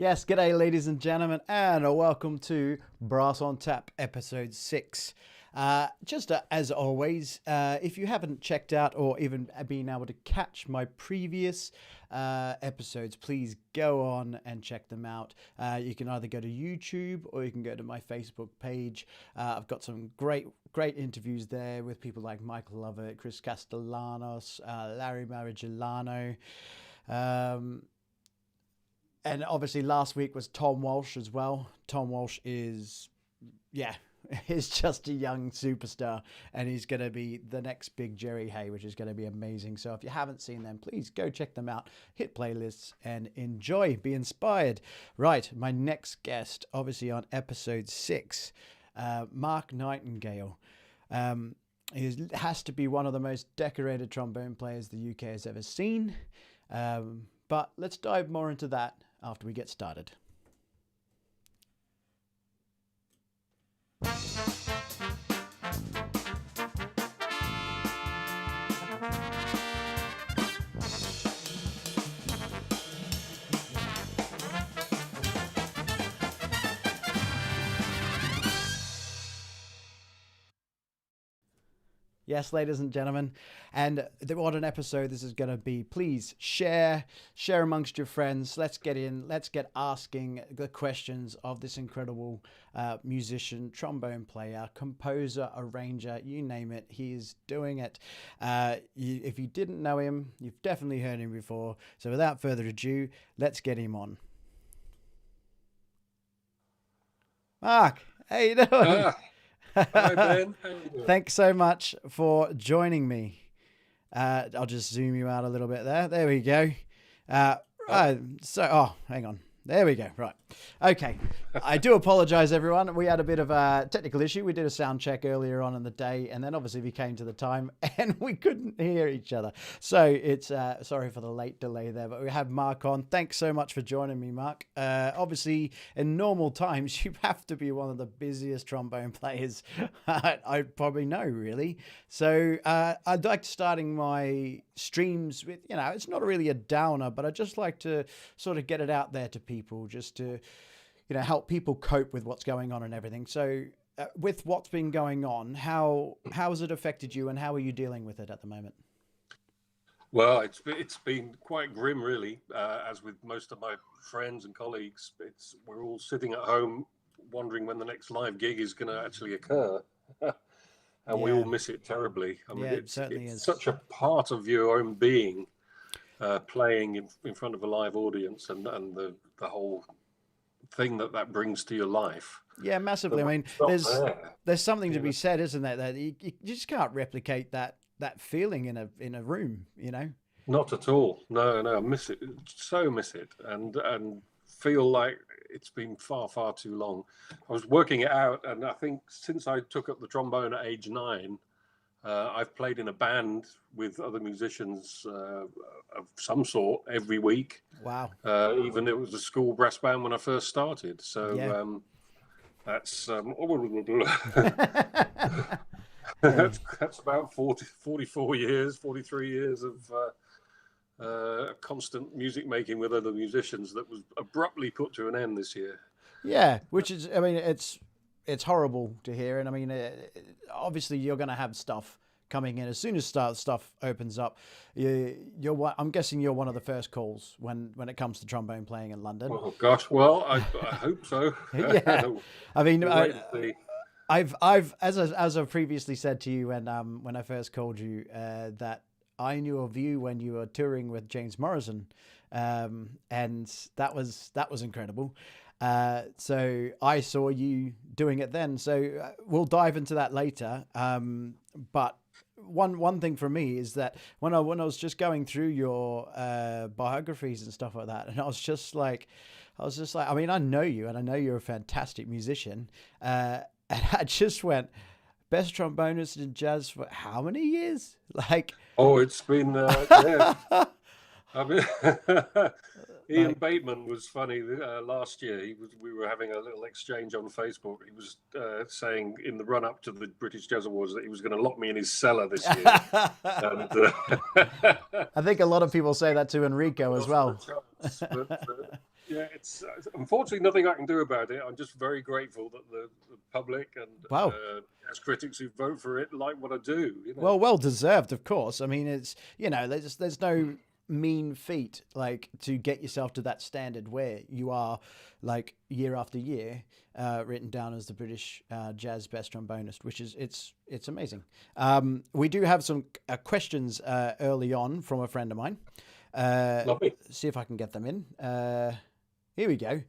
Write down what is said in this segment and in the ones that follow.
Yes, g'day, ladies and gentlemen, and welcome to Brass on Tap, episode 6. As always, if you haven't checked out or even been able to catch my previous episodes, please go on and check them out. You can either go to YouTube or you can go to my Facebook page. I've got some great interviews there with people like Michael Lovett, Chris Castellanos, Larry Marigellano. And obviously last week was Tom Walsh as well. Tom Walsh is just a young superstar, and he's going to be the next big Jerry Hay, which is going to be amazing. So if you haven't seen them, please go check them out, hit playlists, and enjoy, be inspired. Right, my next guest, obviously on episode 6, Mark Nightingale. He has to be one of the most decorated trombone players the UK has ever seen. But let's dive more into that after we get started. Yes, ladies and gentlemen, and what an episode this is going to be. Please share amongst your friends. Let's get asking the questions of this incredible musician, trombone player, composer, arranger, you name it, he is doing it. If you didn't know him, you've definitely heard him before. So without further ado, let's get him on. Mark, how you doing? Hi, Ben. How you doing? Thanks so much for joining me. I'll just zoom you out a little bit there. There we go. Hang on. There we go. Right. Okay. I do apologize, everyone. We had a bit of a technical issue. We did a sound check earlier on in the day, and then obviously we came to the time and we couldn't hear each other. So it's sorry for the late delay there, but we have Mark on. Thanks so much for joining me, Mark. Obviously, in normal times, you have to be one of the busiest trombone players I probably know, really. So I'd like starting my streams with, it's not really a downer, but I just like to sort of get it out there to people, just to help people cope with what's going on and everything. So with what's been going on, how has it affected you, and how are you dealing with it at the moment? Well, it's been quite grim, really. As with most of my friends and colleagues, we're all sitting at home wondering when the next live gig is going to actually occur. And we all miss it terribly. I mean, it certainly is such a part of your own being, playing in front of a live audience, and the whole thing that brings to your life. Yeah, massively. I mean, there's something to be said, isn't there? That you just can't replicate that feeling in a room, Not at all. No, I miss it. So miss it, and feel like it's been far too long. I was working it out, and I think since I took up the trombone at age 9, I've played in a band with other musicians of some sort every week. Wow. Even it was a school brass band when I first started. So that's that's about 43 years of constant music making with other musicians that was abruptly put to an end this year. Yeah, which is, I mean, it's horrible to hear. And I mean, obviously you're going to have stuff coming in as soon as stuff opens up. I'm guessing you're one of the first calls when it comes to trombone playing in London. Oh gosh, well, I hope so. Yeah, I mean, I've as I've previously said to you when I first called you, that I knew of you when you were touring with James Morrison, and that was incredible. So I saw you doing it then. So we'll dive into that later. But one thing for me is that when I was just going through your biographies and stuff like that, and I was just like, I mean, I know you, and I know you're a fantastic musician, and I just went, best trombonist in jazz for how many years? Like, oh, it's been yeah. I mean, Ian Bateman was funny last year. We were having a little exchange on Facebook. He was saying in the run up to the British Jazz Awards that he was going to lock me in his cellar this year. And, I think a lot of people say that to Enrico as well. But, Yeah, it's unfortunately nothing I can do about it. I'm just very grateful that the public and Wow. as critics who vote for it like what I do. Well deserved, of course. I mean, it's, there's no mean feat like to get yourself to that standard where you are like year after year written down as the British jazz best trombonist, which is it's amazing. We do have some questions early on from a friend of mine. Lovely. See if I can get them in. Here we go.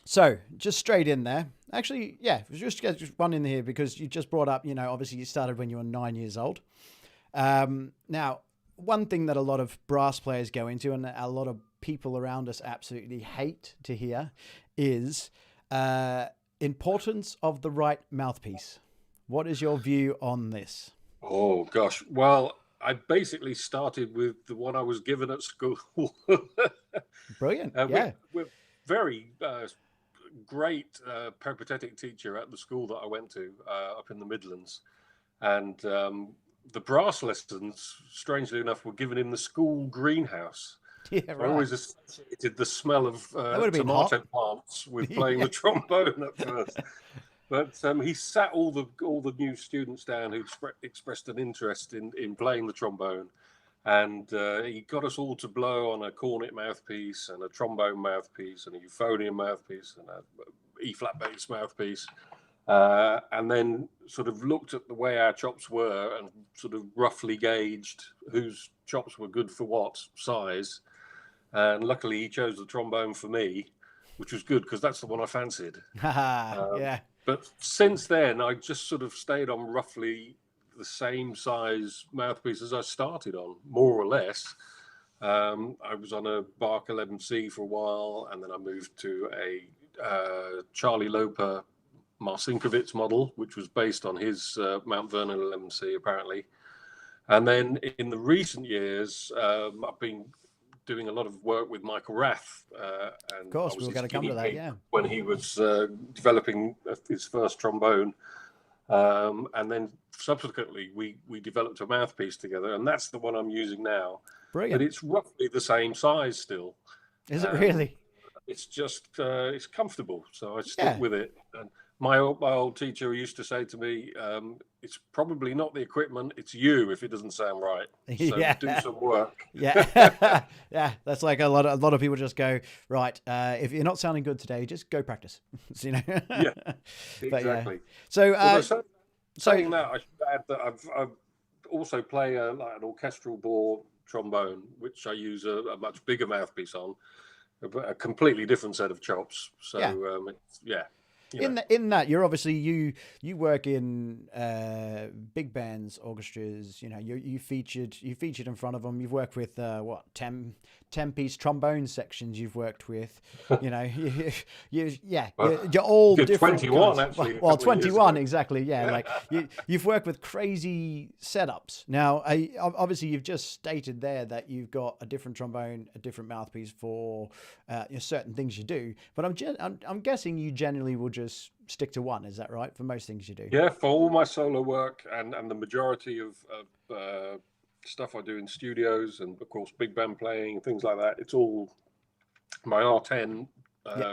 So just straight in there. Actually, yeah, just get one in here because you just brought up, obviously you started when you were 9 years old. Now, one thing that a lot of brass players go into and a lot of people around us absolutely hate to hear is importance of the right mouthpiece. What is your view on this? Oh, gosh. Well, I basically started with the one I was given at school. Brilliant. Yeah. We're very great peripatetic teacher at the school that I went to up in the Midlands. And the brass lessons, strangely enough, were given in the school greenhouse. Yeah, So right. I always associated the smell of tomato plants with playing the trombone at first. But he sat all the new students down who expressed an interest in playing the trombone, and he got us all to blow on a cornet mouthpiece and a trombone mouthpiece and a euphonium mouthpiece and a E-flat bass mouthpiece, and then sort of looked at the way our chops were and sort of roughly gauged whose chops were good for what size. And luckily, he chose the trombone for me, which was good because that's the one I fancied. Yeah. But since then, I just sort of stayed on roughly the same size mouthpiece as I started on, more or less. I was on a Bach 11C for a while, and then I moved to a Charlie Loper Marcinkiewicz model, which was based on his Mount Vernon 11C, apparently. And then in the recent years, I've been doing a lot of work with Michael Rath. And of course, we were going to come to that, yeah. When he was developing his first trombone. And then subsequently, we developed a mouthpiece together, and that's the one I'm using now. Brilliant. But it's roughly the same size still. Is it really? It's just, it's comfortable, so I stick with it. And my old teacher used to say to me, it's probably not the equipment, it's you if it doesn't sound right. So do some work. Yeah. Yeah. That's like a lot of people just go, right, if you're not sounding good today, just go practice. Yeah, exactly. But, so, saying that, I should add that I've also play like an orchestral bore trombone, which I use a much bigger mouthpiece on, a completely different set of chops. So in that you're obviously you work in big bands, orchestras. You featured in front of them. You've worked with 10-piece trombone sections. You've worked with you're all different. 21 actually. Well, 21 exactly. Yeah, like you've worked with crazy setups. Now, obviously you've just stated there that you've got a different trombone, a different mouthpiece for certain things you do. But I'm guessing you generally will just stick to one. Is that right for most things you do? Yeah, for all my solo work and the majority of stuff I do in studios and of course big band playing and things like that, it's all my R10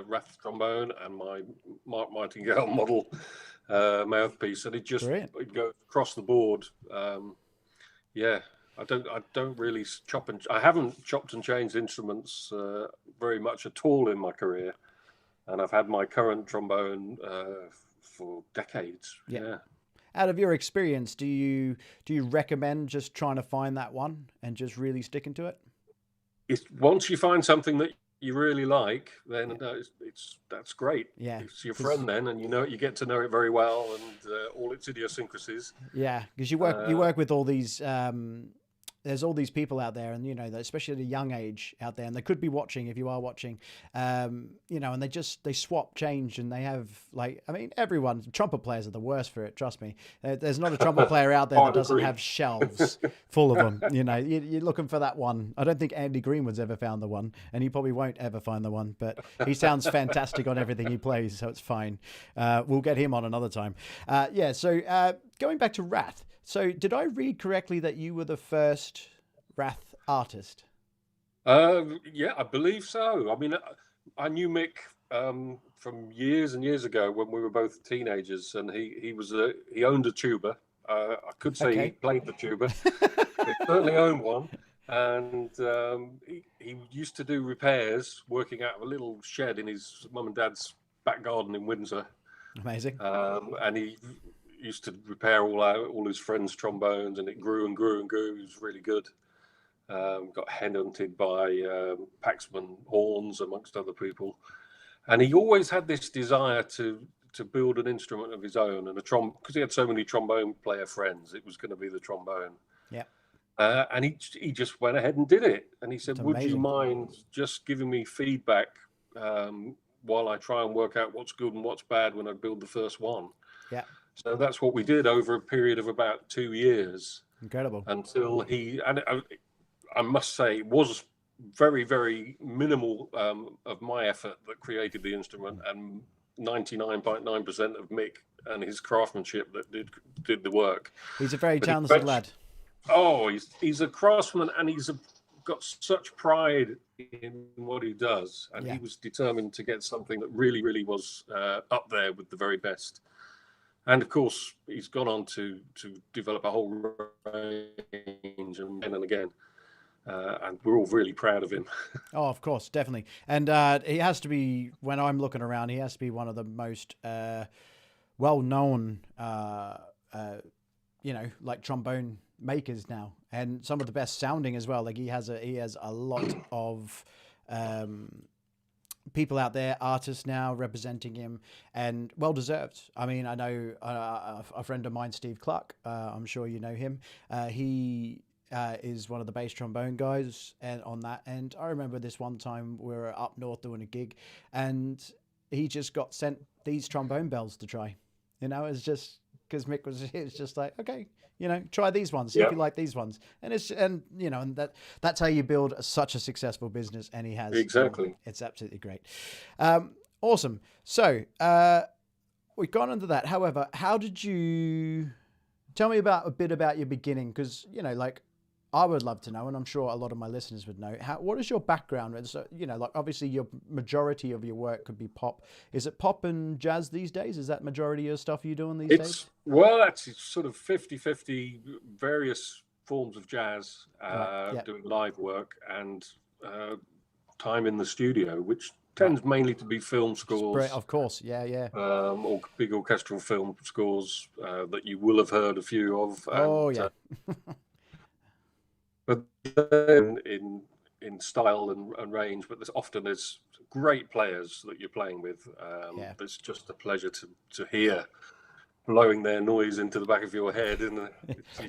Rath trombone and my Mark Nightingale model mouthpiece, and it goes across the board. I don't really I haven't chopped and changed instruments very much at all in my career. And I've had my current trombone for decades. Yeah. Out of your experience, do you recommend just trying to find that one and just really sticking to it? Once you find something that you really like, then that's great. Yeah, it's your friend then, and you get to know it very well and all its idiosyncrasies. Yeah, because you work with all these. There's all these people out there, and especially at a young age out there, and they could be watching if you are watching, and they swap, change, and they have everyone. Trumpet players are the worst for it. Trust me. There's not a trumpet player out there that doesn't have shelves full of them. You're looking for that one. I don't think Andy Greenwood's ever found the one, and he probably won't ever find the one. But he sounds fantastic on everything he plays, so it's fine. We'll get him on another time. So going back to Rath. So did I read correctly that you were the first Rath artist? Yeah, I believe so. I mean, I knew Mick from years and years ago when we were both teenagers, and he owned a tuba. I could say he Okay. played the tuba. He certainly owned one, and he used to do repairs, working out of a little shed in his mum and dad's back garden in Windsor. Amazing. And he used to repair all his friends' trombones, and it grew and grew and grew. He was really good. Got headhunted by Paxman Horns, amongst other people, and he always had this desire to build an instrument of his own, and because he had so many trombone player friends, it was going to be the trombone. Yeah. And he just went ahead and did it. And he said, It's "Would you amazing. mind just giving me feedback while I try and work out what's good and what's bad when I build the first one?" Yeah. So that's what we did over a period of about 2 years. Incredible. Until I must say, it was very, very minimal of my effort that created the instrument, and 99.9% of Mick and his craftsmanship that did the work. He's a very talented lad. Oh, he's a craftsman, and got such pride in what he does, and he was determined to get something that really, really was up there with the very best. And of course, he's gone on to develop a whole range again and again. And we're all really proud of him. Oh, of course, definitely. And he has to be, when I'm looking around, he has to be one of the most well-known, like trombone makers now, and some of the best sounding as well. Like he has a lot of people out there, artists now representing him, and well deserved. I mean, I know a friend of mine, Steve Clark. I'm sure you know him. He is one of the bass trombone guys, and on that end, I remember this one time we were up north doing a gig, and he just got sent these trombone bells to try. It's just because Mick it's just like, okay, try these ones, see if you like these ones, and that's how you build such a successful business, and he has. Exactly. It's absolutely great. Awesome. So we've gone into that. However, how did you tell me a bit about your beginning? Because I would love to know, and I'm sure a lot of my listeners would know, what is your background? So, obviously your majority of your work could be pop. Is it pop and jazz these days? Is that majority of stuff you're doing these days? Well, it's sort of 50-50, various forms of jazz, doing live work, and time in the studio, which tends mainly to be film scores. Of course, yeah. Or big orchestral film scores that you will have heard a few of. But in style and range, but there's great players that you're playing with. It's just a pleasure to hear blowing their noise into the back of your head, and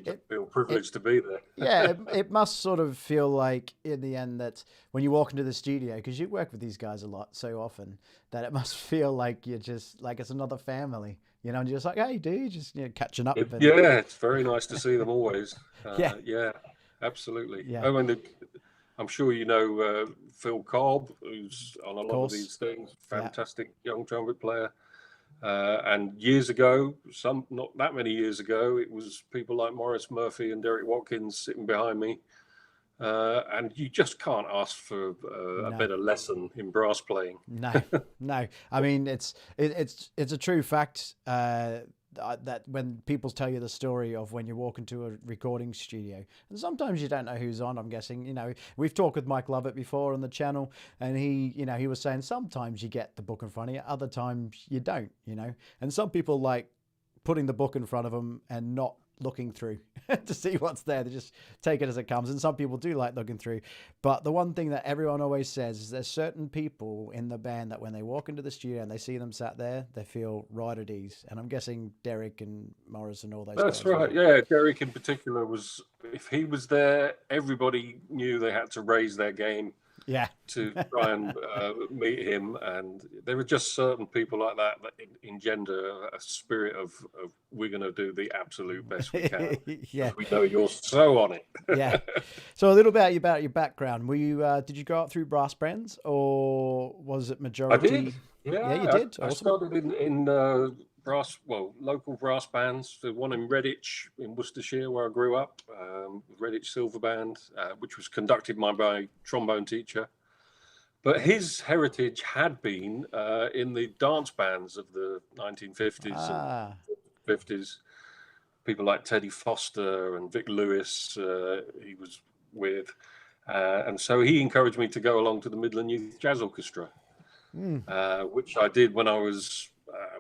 you feel privileged to be there. Yeah, it must sort of feel like in the end that when you walk into the studio, because you work with these guys a lot so often, that it must feel like you're just like it's another family. And you're just like, hey, dude, just catching up. It's very nice to see them always. Yeah. Absolutely. Yeah. Oh, and I'm sure you know Phil Cobb, who's on a lot of these things. Fantastic young trumpet player. And years ago, not that many years ago, it was people like Maurice Murphy and Derek Watkins sitting behind me. And you just can't ask for a better lesson in brass playing. No. I mean, it's a true fact that when people tell you the story of when you walk into a recording studio, and sometimes you don't know who's on. I'm guessing, we've talked with Mike Lovett before on the channel, and he was saying sometimes you get the book in front of you, other times you don't, and some people like putting the book in front of them and not looking through to see what's there. They just take it as it comes, and some people do like looking through. But the one thing that everyone always says is there's certain people in the band that when they walk into the studio and they see them sat there, they feel right at ease. And I'm guessing Derek and Morris and all those That's guys. Right. Yeah, Derek in particular if he was there, everybody knew they had to raise their game. Yeah. To try and meet him, and there are just certain people like that engender a spirit of we're going to do the absolute best we can. Yeah, we know you're so on it. Yeah. So a little bit about your background. Were you did you go up through brass bands, or was it majority? I did. Yeah, you did. I started in local brass bands. The one in Redditch in Worcestershire, where I grew up, Redditch Silver Band, which was conducted by my trombone teacher. But his heritage had been in the dance bands of the 1950s and Ah, 50s. People like Teddy Foster and Vic Lewis, he was with. And so he encouraged me to go along to the Midland Youth Jazz Orchestra, which I did when I was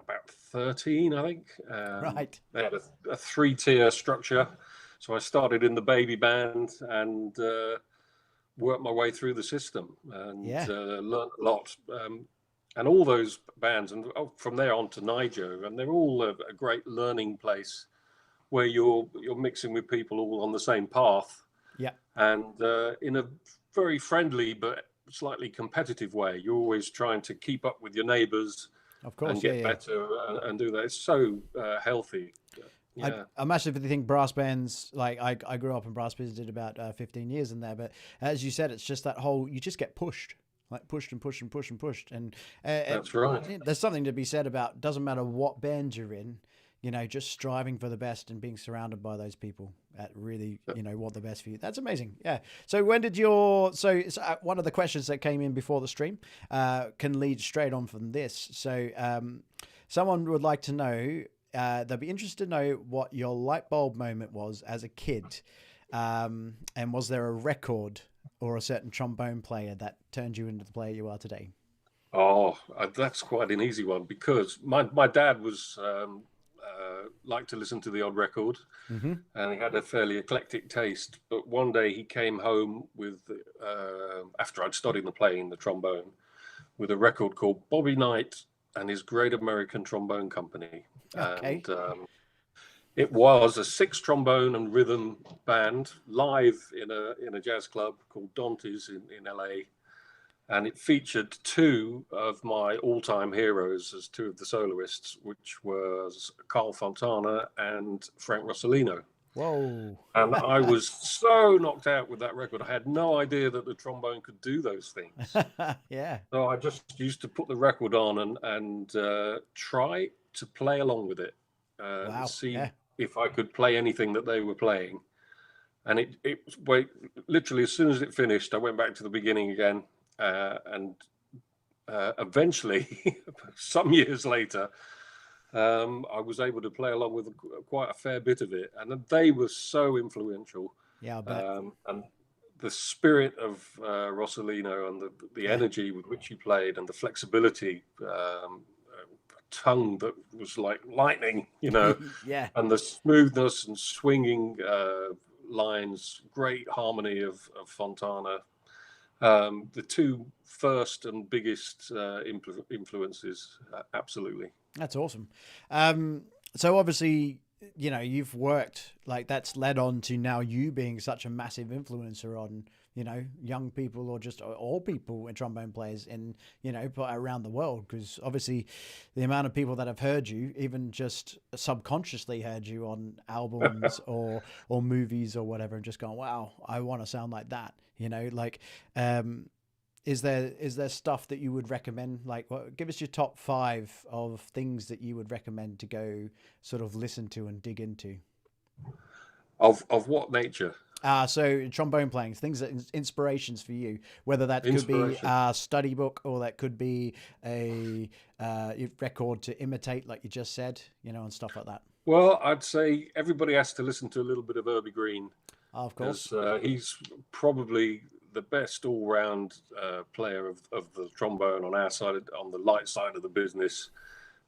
about 13, I think. right. They had a three-tier structure. So I started in the baby band and worked my way through the system and Yeah. learned a lot. And all those bands, and from there on to Nijo, and they're all a great learning place where you're mixing with people all on the same path. Yeah. And in a very friendly but slightly competitive way. You're always trying to keep up with your neighbours, Of course. and get better and do that. It's so healthy. Yeah. I massively think brass bands, like I grew up in brass bands, did about 15 years in there. But as you said, it's just that whole, you just get pushed. Like pushed and pushed and pushed and pushed. And That's right. there's something to be said about, doesn't matter what band you're in, just striving for the best and being surrounded by those people that really, want the best for you. That's amazing. Yeah. So when did one of the questions that came in before the stream can lead straight on from this. So someone would like to know, they'll be interested to know what your light bulb moment was as a kid. And was there a record or a certain trombone player that turned you into the player you are today? Oh, that's quite an easy one, because my dad was liked to listen to the odd record, and he had a fairly eclectic taste. But one day he came home with, after I'd studied the trombone, with a record called Bobby Knight and his Great American Trombone Company. Okay. And it was a 6 trombone and rhythm band live in a jazz club called Dante's in LA. And it featured 2 of my all-time heroes as 2 of the soloists, which was Carl Fontana and Frank Rossellino. Whoa. And I was so knocked out with that record. I had no idea that the trombone could do those things. Yeah. So I just used to put the record on and try to play along with it. Wow. See Yeah. if I could play anything that they were playing. And it literally, as soon as it finished, I went back to the beginning again. And eventually, some years later, I was able to play along with quite a fair bit of it. And they were so influential. Yeah, I bet. And the spirit of Rossellino and the energy with which he played, and the flexibility, tongue that was like lightning, Yeah. and the smoothness and swinging lines, great harmony of Fontana. The 2 first and biggest influences, absolutely. That's awesome. So obviously, you've worked, like, that's led on to now you being such a massive influencer on, young people or just all people in trombone players in, around the world. Because obviously the amount of people that have heard you, even just subconsciously heard you on albums or movies or whatever, and just gone, wow, I want to sound like that, is there stuff that you would recommend? Like, give us your top 5 of things that you would recommend to go sort of listen to and dig into. Of what nature? So trombone playing, things that inspirations for you, whether that could be a study book or that could be a record to imitate, like you just said, and stuff like that. Well, I'd say everybody has to listen to a little bit of Herbie Green. Of course. He's probably the best all-round player of the trombone on our side, on the light side of the business.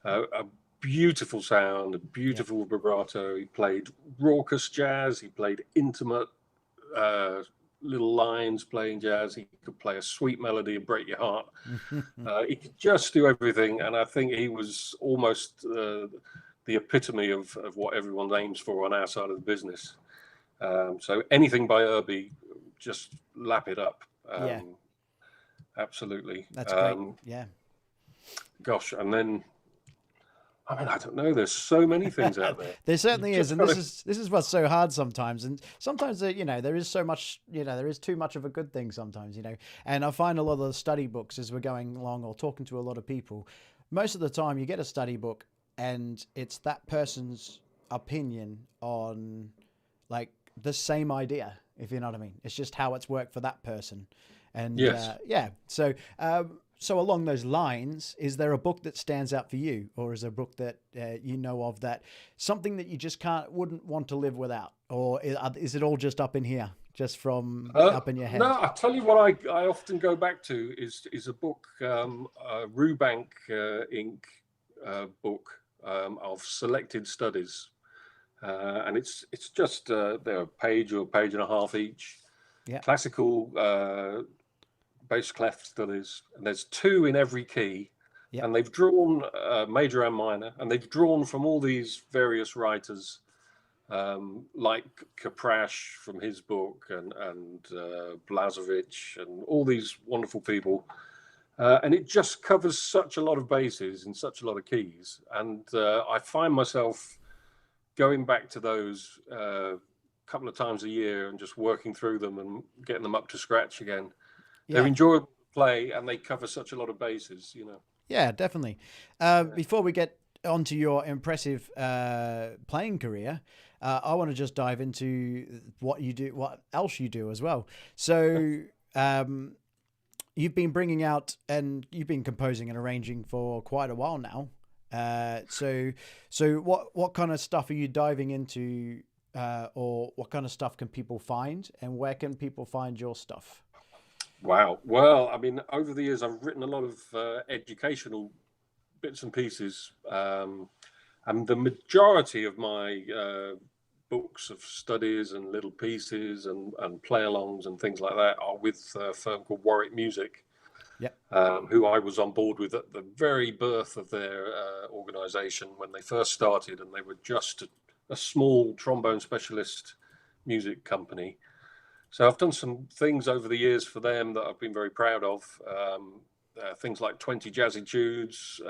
A beautiful sound, a beautiful vibrato. He played raucous jazz. He played intimate little lines playing jazz. He could play a sweet melody and break your heart. He could just do everything. And I think he was almost the epitome of what everyone aims for on our side of the business. So anything by Herbie, just lap it up. Absolutely. That's great. Yeah. Gosh, and then, I don't know. There's so many things out there. There certainly is, and this is what's so hard sometimes. And sometimes there is so much, there is too much of a good thing sometimes, And I find a lot of the study books as we're going along or talking to a lot of people, most of the time you get a study book and it's that person's opinion on like the same idea, if you know what I mean. It's just how it's worked for that person. And Yes. yeah, so along those lines, is there a book that stands out for you, or is there a book that you know of that something that you just wouldn't want to live without, or is it all just up in here, just from up in your No, head? I tell you what, I often go back to is a book, Rubank Inc. Book of selected studies, and it's just they're a page or a page and a half each. Yeah, Classical bass clef studies, and there's two in every key, yeah, and they've drawn major and minor, and they've drawn from all these various writers, like Kaprash from his book, and Blazevich, and all these wonderful people. And it just covers such a lot of bases in such a lot of keys. And I find myself going back to those a couple of times a year and just working through them and getting them up to scratch again. They're yeah. enjoyable to play, and they cover such a lot of bases, you know. Yeah, definitely. Before we get onto your impressive playing career, I want to just dive into what you do, what else you do as well. So, you've been bringing out and you've been composing and arranging for quite a while now. So what kind of stuff are you diving into, or what kind of stuff can people find, and where can people find your stuff? Wow. Well, I mean, over the years, I've written a lot of educational bits and pieces, and the majority of my books of studies and little pieces and play-alongs and things like that are with a firm called Warwick Music, Yeah. who I was on board with at the very birth of their organization when they first started, and they were just a small trombone specialist music company. So I've done some things over the years for them that I've been very proud of. Things like 20 Jazzy Tudes,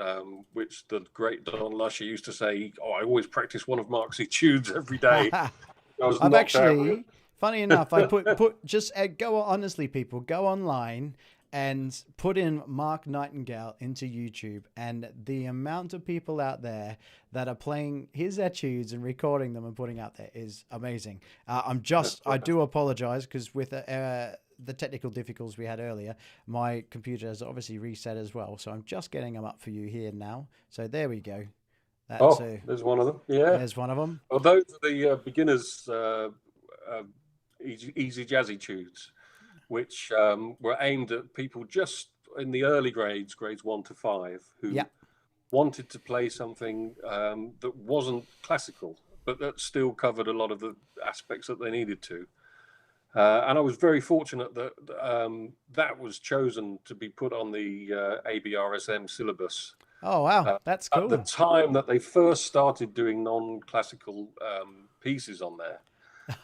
which the great Don Lusher used to say, "Oh, I always practice one of Mark's etudes every day." I was I've knocked out with actually, funny enough, I put just go honestly, people go online and put in Mark Nightingale into YouTube, and the amount of people out there that are playing his etudes and recording them and putting out there is amazing. I do apologize because with the technical difficulties we had earlier, my computer has obviously reset as well. So I'm just getting them up for you here now. So there we go. That's Oh, there's one of them. Yeah. there's one of them. Well, those are the beginners easy jazzy tunes, which were aimed at people just in the early grades 1 to 5, who Yeah. wanted to play something that wasn't classical, but that still covered a lot of the aspects that they needed to. And I was very fortunate that that was chosen to be put on the ABRSM syllabus Oh wow, that's at the cool. time that they first started doing non-classical pieces on there.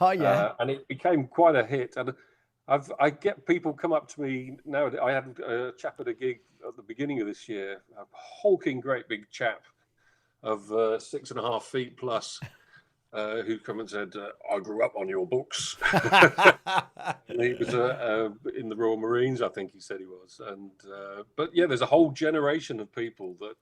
Oh yeah. And it became quite a hit. And I get people come up to me now. I had a chap at a gig at the beginning of this year, a hulking great big chap of 6.5 feet plus, who come and said, "I grew up on your books." And he was in the Royal Marines, I think he said he was. And but yeah, there's a whole generation of people that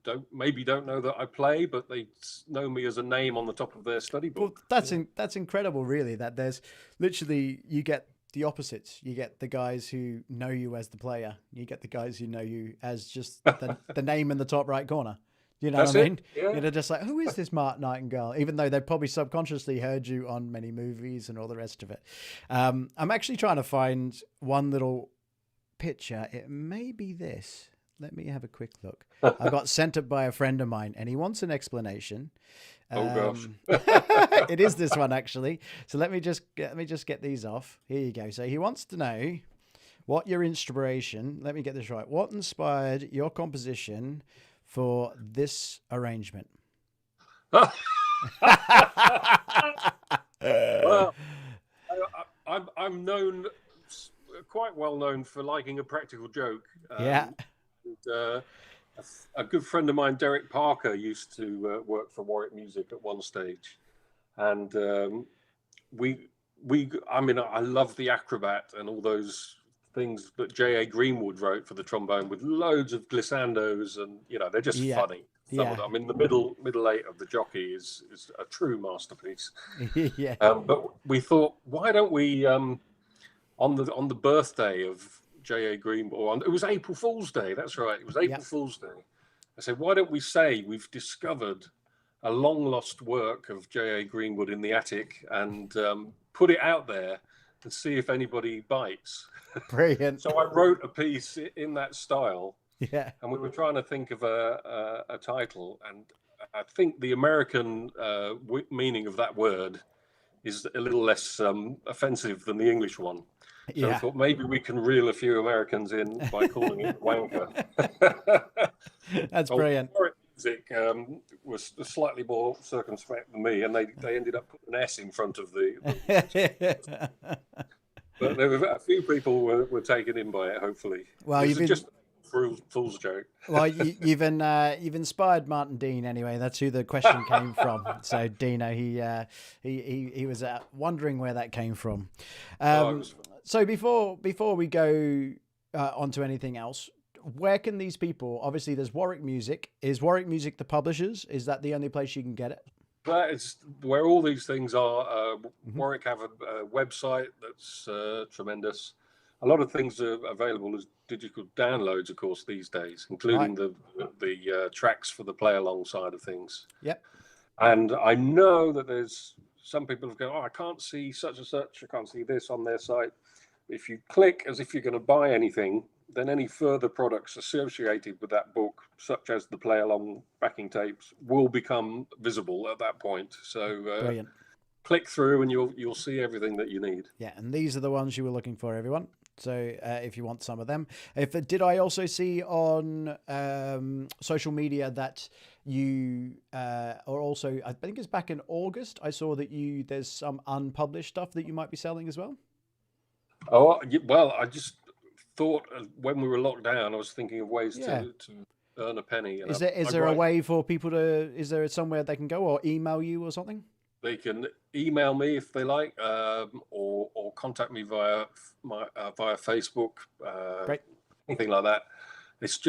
don't know that I play, but they know me as a name on the top of their study Well, book. that's incredible, really. That there's literally you get the opposites. You get the guys who know you as the player. You get the guys who know you as just the name in the top right corner. You know That's what I it. mean? Yeah. You know, just like, who is this Mark Nightingale? Even though they probably subconsciously heard you on many movies and all the rest of it. I'm actually trying to find one little picture. It may be this. Let me have a quick look. I got sent it by a friend of mine, and he wants an explanation. Oh gosh. It is this one actually. So let me just get these off. Here you go. So he wants to know what your inspiration. Let me get this right. What inspired your composition for this arrangement? Well, I'm known, quite well known for liking a practical joke. Yeah. And, a good friend of mine, Derek Parker, used to work for Warwick Music at one stage, and I mean, I love the Acrobat and all those things that J.A. Greenwood wrote for the trombone with loads of glissandos, and they're just Yeah. funny. some of Yeah. them. I mean, the middle eight of the jockey is a true masterpiece. Yeah. But we thought, why don't we on the birthday of J.A. Greenwood, it was April Fool's Day. That's right. It was April Yep. Fool's Day. I said, why don't we say we've discovered a long lost work of J.A. Greenwood in the attic and put it out there and see if anybody bites. Brilliant. So I wrote a piece in that style, Yeah. and we were trying to think of a title, and I think the American meaning of that word is a little less offensive than the English one. So I Yeah. thought maybe we can reel a few Americans in by calling it wanker. That's brilliant. Music was slightly more circumspect than me, and they ended up putting an S in front of the but there were a few people were taken in by it. Hopefully, Well, this you've is been, just a fool's joke. well, you've inspired Martin Dean anyway. That's who the question came from. So Dino, he was wondering where that came from. So before we go onto anything else, where can these people? Obviously, there's Warwick Music. Is Warwick Music the publishers? Is that the only place you can get it? That is where all these things are. Warwick have a website that's tremendous. A lot of things are available as digital downloads, of course, these days, including the tracks for the play along side of things. Yep. And I know that there's some people who go, oh, I can't see such and such. I can't see this on their site. If you click as if you're going to buy anything, then any further products associated with that book, such as the play along backing tapes, will become visible at that point. So Brilliant. Click through and you'll see everything that you need. Yeah, and these are the ones you were looking for, everyone. So if you want some of them, did I also see on social media that you are also, I think it's back in August, I saw that there's some unpublished stuff that you might be selling as well? Oh, well, I just thought when we were locked down, I was thinking of ways to earn a penny. Is there a way for people to, is there somewhere they can go or email you or something? They can email me if they like, or contact me via Facebook, Great. anything like that.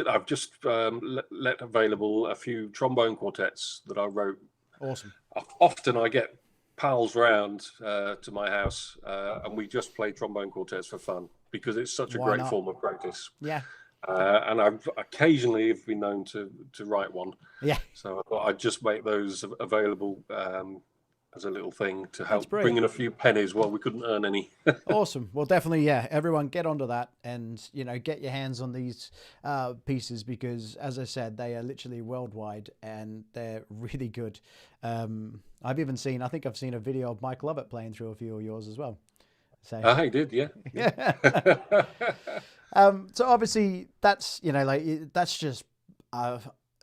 I've just let available a few trombone quartets that I wrote. Awesome. Often I get pals round to my house, and we just play trombone quartets for fun because it's such a great form of practice. Yeah. And I've occasionally been known to write one. Yeah. So I thought I'd just make those available as a little thing to help bring in a few pennies while we couldn't earn any. Awesome. Well, definitely, yeah. Everyone get onto that and, get your hands on these pieces because, as I said, they are literally worldwide and they're really good. I think I've seen a video of Mike Lovett playing through a few of yours as well. So I did, yeah. So obviously that's, that's just,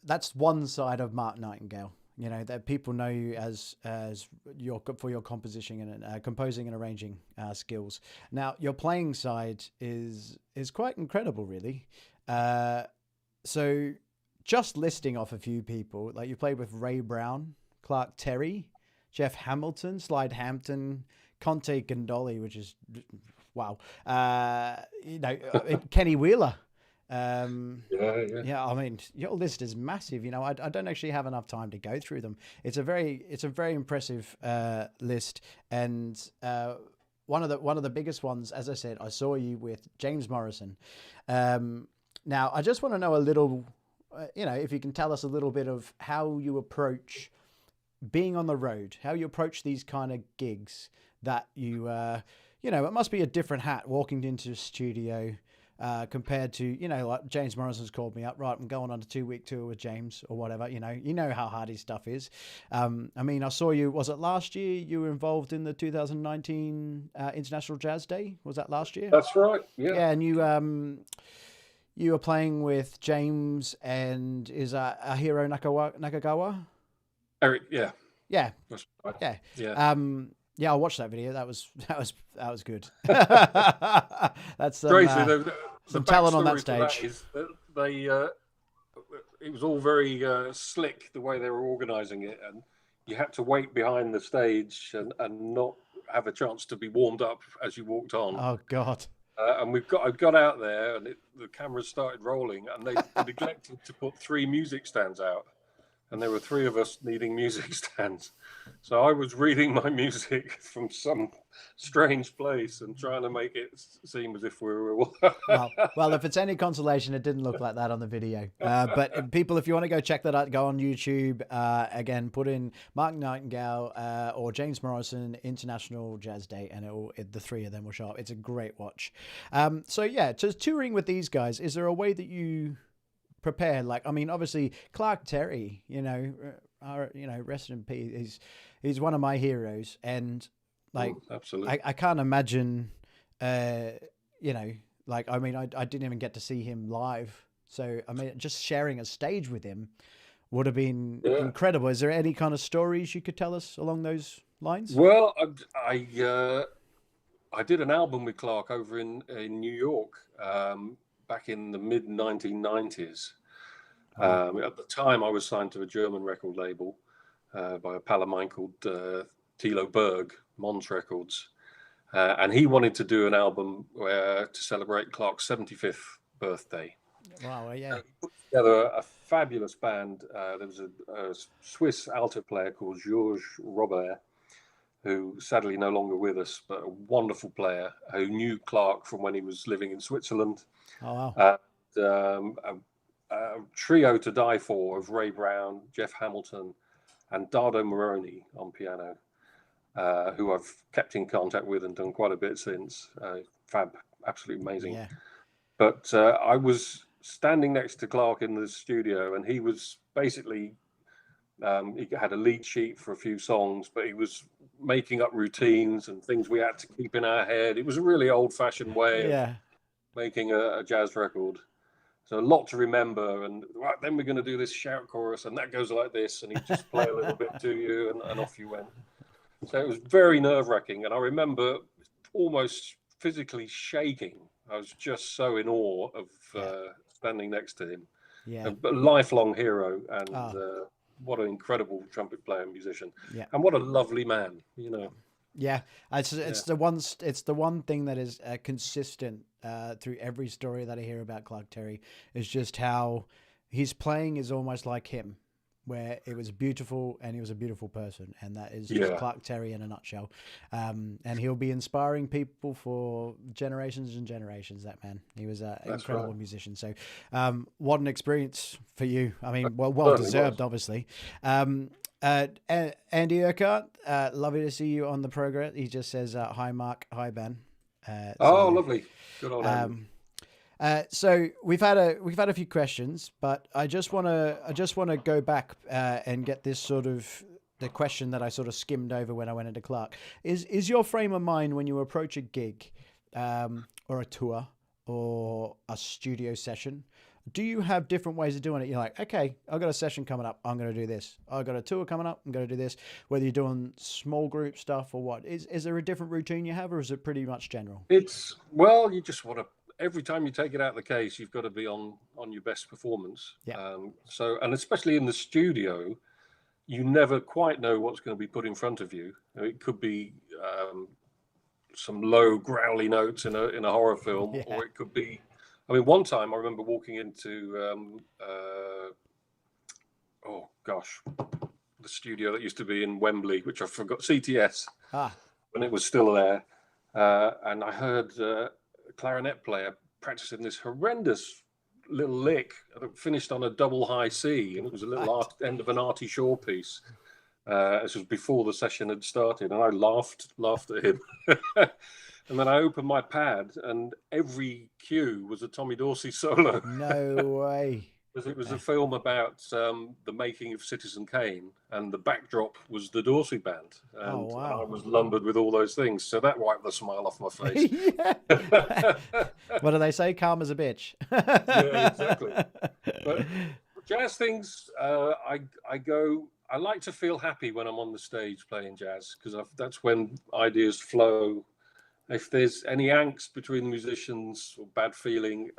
that's one side of Mark Nightingale. That people know you as for your composition and composing and arranging skills. Now your playing side is quite incredible, really. So just listing off a few people, like you played with Ray Brown, Clark Terry, Jeff Hamilton, Slide Hampton, Conte Gandoli, which is wow. Kenny Wheeler. Yeah. I mean, your list is massive. I don't actually have enough time to go through them. It's a very impressive list, and one of the biggest ones, as I said, I saw you with James Morrison. Now, I just want to know a little, if you can tell us a little bit of how you approach being on the road, how you approach these kind of gigs that you, it must be a different hat walking into a studio. Compared to, like James Morrison's called me up, right, I'm going on a 2-week tour with James or whatever, you know how hard his stuff is. I mean, I saw you, was it last year you were involved in the 2019 International Jazz Day? Was that last year? That's right, yeah. Yeah, and you were playing with James and is Ahiro Nakagawa? Eric, yeah. Yeah. That's right. Yeah. Yeah. Yeah, I watched that video. That was good. That's some talent on that stage. It was all very slick the way they were organising it, and you had to wait behind the stage and not have a chance to be warmed up as you walked on. Oh God! And I got out there, and the cameras started rolling, and they neglected to put 3 music stands out. and there were three of us needing music stands. So I was reading my music from some strange place and trying to make it seem as if we were. Well, if it's any consolation, it didn't look like that on the video. But people, if you want to go check that out, go on YouTube. Again, put in Mark Nightingale or James Morrison International Jazz Day, and the three of them will show up. It's a great watch. So yeah, just touring with these guys. Is there a way that you prepare? Like, I mean, obviously Clark Terry, rest in peace. He's one of my heroes, and like, absolutely, I can't imagine, like, I mean, I didn't even get to see him live. So, I mean, just sharing a stage with him would have been incredible. Is there any kind of stories you could tell us along those lines? Well, I did an album with Clark over in New York back in the mid 1990s. At the time, I was signed to a German record label by a pal of mine called Thilo Berg, Mons Records. And he wanted to do an album to celebrate Clark's 75th birthday. Wow, yeah. He put together a fabulous band. There was a Swiss alto player called Georges Robert, who sadly no longer with us, but a wonderful player who knew Clark from when he was living in Switzerland. Oh, wow. A trio to die for of Ray Brown, Jeff Hamilton, and Dardo Moroni on piano, who I've kept in contact with and done quite a bit since. Fab, absolutely amazing. Yeah. But I was standing next to Clark in the studio, and he was basically, he had a lead sheet for a few songs, but he was making up routines and things we had to keep in our head. It was a really old-fashioned way of making a jazz record. So a lot to remember, and right, then we're going to do this shout chorus, and that goes like this, and he'd just play a little bit to you, and off you went. So it was very nerve-wracking, and I remember almost physically shaking. I was just so in awe of standing next to him. Yeah, a lifelong hero, and what an incredible trumpet player and musician. Yeah, and what a lovely man, Yeah, it's the one thing that is consistent through every story that I hear about Clark Terry is just how his playing is almost like him, where it was beautiful and he was a beautiful person, and that is just Clark Terry in a nutshell. And he'll be inspiring people for generations and generations. That man, he was an incredible musician. So, what an experience for you. I mean, well deserved, obviously. Andy Urquhart, lovely to see you on the program. He just says, hi, Mark. Hi, Ben. Lovely. Good old Andy. So we've had a few questions, but I just want to go back and get this sort of the question that I sort of skimmed over when I went into Clark. Is your frame of mind when you approach a gig or a tour or a studio session, do you have different ways of doing it? You're like, okay, I've got a session coming up, I'm going to do this. I've got a tour coming up, I'm going to do this. Whether you're doing small group stuff or what, is there a different routine you have, or is it pretty much general? You just want to, every time you take it out of the case, you've got to be on your best performance. Yeah. And especially in the studio, you never quite know what's going to be put in front of you. It could be some low growly notes in a horror film, or it could be. I mean, one time I remember walking into, the studio that used to be in Wembley, which I forgot, CTS, when it was still there. And I heard a clarinet player practicing this horrendous little lick that finished on a double high C, and it was a little end of an Artie Shaw piece. This was before the session had started, and I laughed at him. And then I opened my pad, and every cue was a Tommy Dorsey solo. No way. Because it was a film about the making of Citizen Kane, and the backdrop was the Dorsey Band. And, and I was lumbered with all those things. So that wiped the smile off my face. What do they say? Calm as a bitch. Yeah, exactly. But jazz things, I like to feel happy when I'm on the stage playing jazz, because that's when ideas flow. If there's any angst between the musicians or bad feeling,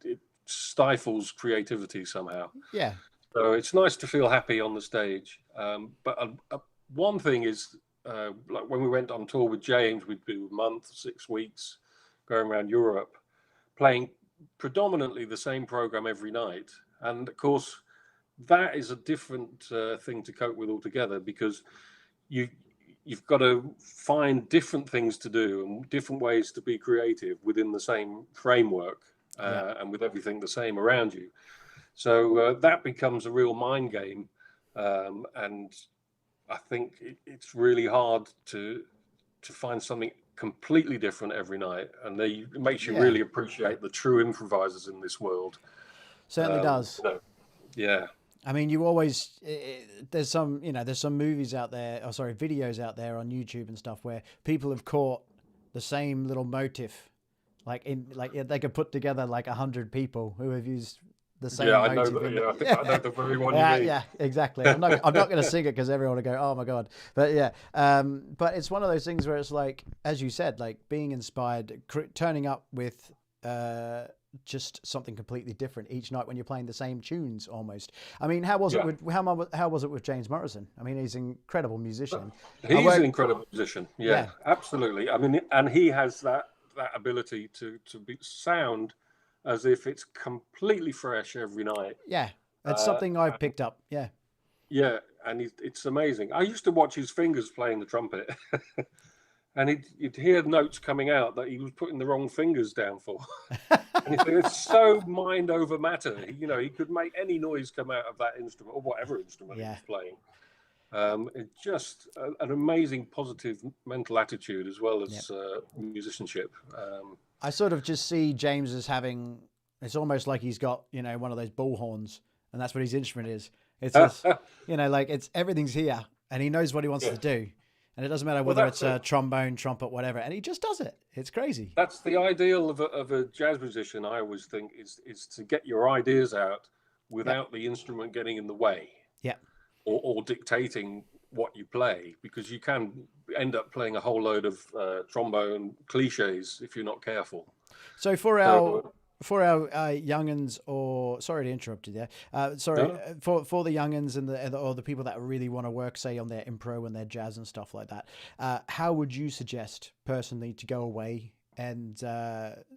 it stifles creativity somehow. Yeah. So it's nice to feel happy on the stage. But one thing is, like when we went on tour with James, we'd do a month, 6 weeks, going around Europe, playing predominantly the same program every night. And of course, that is a different thing to cope with altogether, because you you've got to find different things to do and different ways to be creative within the same framework, Yeah. and with everything the same around you. So that becomes a real mind game, and I think it's really hard to find something completely different every night, and it makes you Yeah. really appreciate the true improvisers in this world. Certainly does. Yeah, I mean, you always there's some there's some movies out there, or sorry, videos out there on YouTube and stuff where people have caught the same little motif, yeah, they could put together like 100 people who have used the yeah, same I know motive that. in Yeah, I think I know the very one you yeah, mean. yeah, exactly. I'm not going to sing it because everyone will go, oh my god. But yeah, but it's one of those things where it's like, as you said, like being inspired, turning up with just something completely different each night when you're playing the same tunes almost. I mean, how was it Yeah, with how was it with James Morrison? I mean, he's an incredible musician. I he's an work, incredible musician. Yeah, yeah, absolutely. I mean, and he has that ability to be sound as if it's completely fresh every night. yeah. That's Uh, something I've picked up. Yeah, yeah, and it's amazing. I used to watch his fingers playing the trumpet, and you'd hear notes coming out that he was putting the wrong fingers down for. And you think it's so mind over matter. He could make any noise come out of that instrument, or whatever instrument he yeah, was playing. It's just an amazing positive mental attitude, as well yeah. as musicianship. I sort of just see James as having. It's almost like he's got one of those bullhorns, and that's what his instrument is. It's just like it's everything's here, and he knows what he wants Yeah. to do, and it doesn't matter Well, whether that's it's it. a trombone, trumpet, whatever, and he just does it. It's crazy. That's the ideal of a jazz musician. I always think is to get your ideas out Yeah, without the instrument getting in the way, yeah. or dictating what you play, because you can end up playing a whole load of trombone cliches if you're not careful. So So for our younguns, or sorry to interrupt you there. Sorry no, for the younguns or the people that really want to work, say on their impro and their jazz and stuff like that. How would you suggest personally to go away and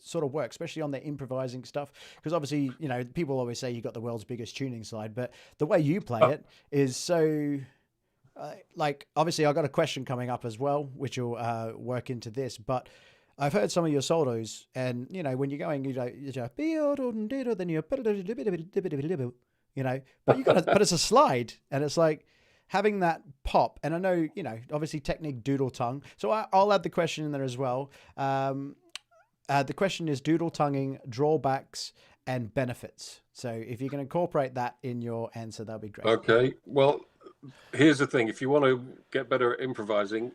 sort of work, especially on their improvising stuff? Because obviously, people always say you got the world's biggest tuning slide, but the way you play it is so. Like obviously, I've got a question coming up as well, which will work into this. But I've heard some of your solos, and when you're going, then but it's a slide, and it's like having that pop. And I know, obviously technique doodle tongue. So I'll add the question in there as well. The question is doodle tonguing, drawbacks, and benefits. So if you can incorporate that in your answer, that'll be great. okay. Well, here's the thing: if you want to get better at improvising,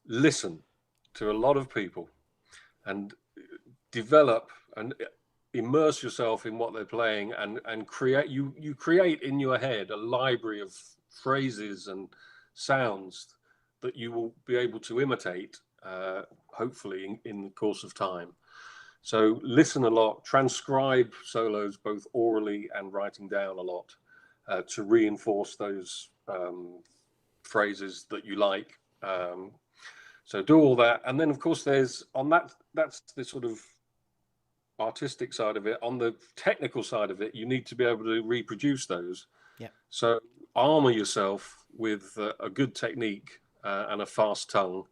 listen to a lot of people and develop and immerse yourself in what they're playing, and create you create in your head a library of phrases and sounds that you will be able to imitate, hopefully in the course of time. So listen a lot, transcribe solos both orally and writing down a lot, to reinforce those phrases that you like. So do all that, and then of course there's on that's the sort of artistic side of it. On the technical side of it, you need to be able to reproduce those. Yeah. So armor yourself with a good technique, and a fast tongue,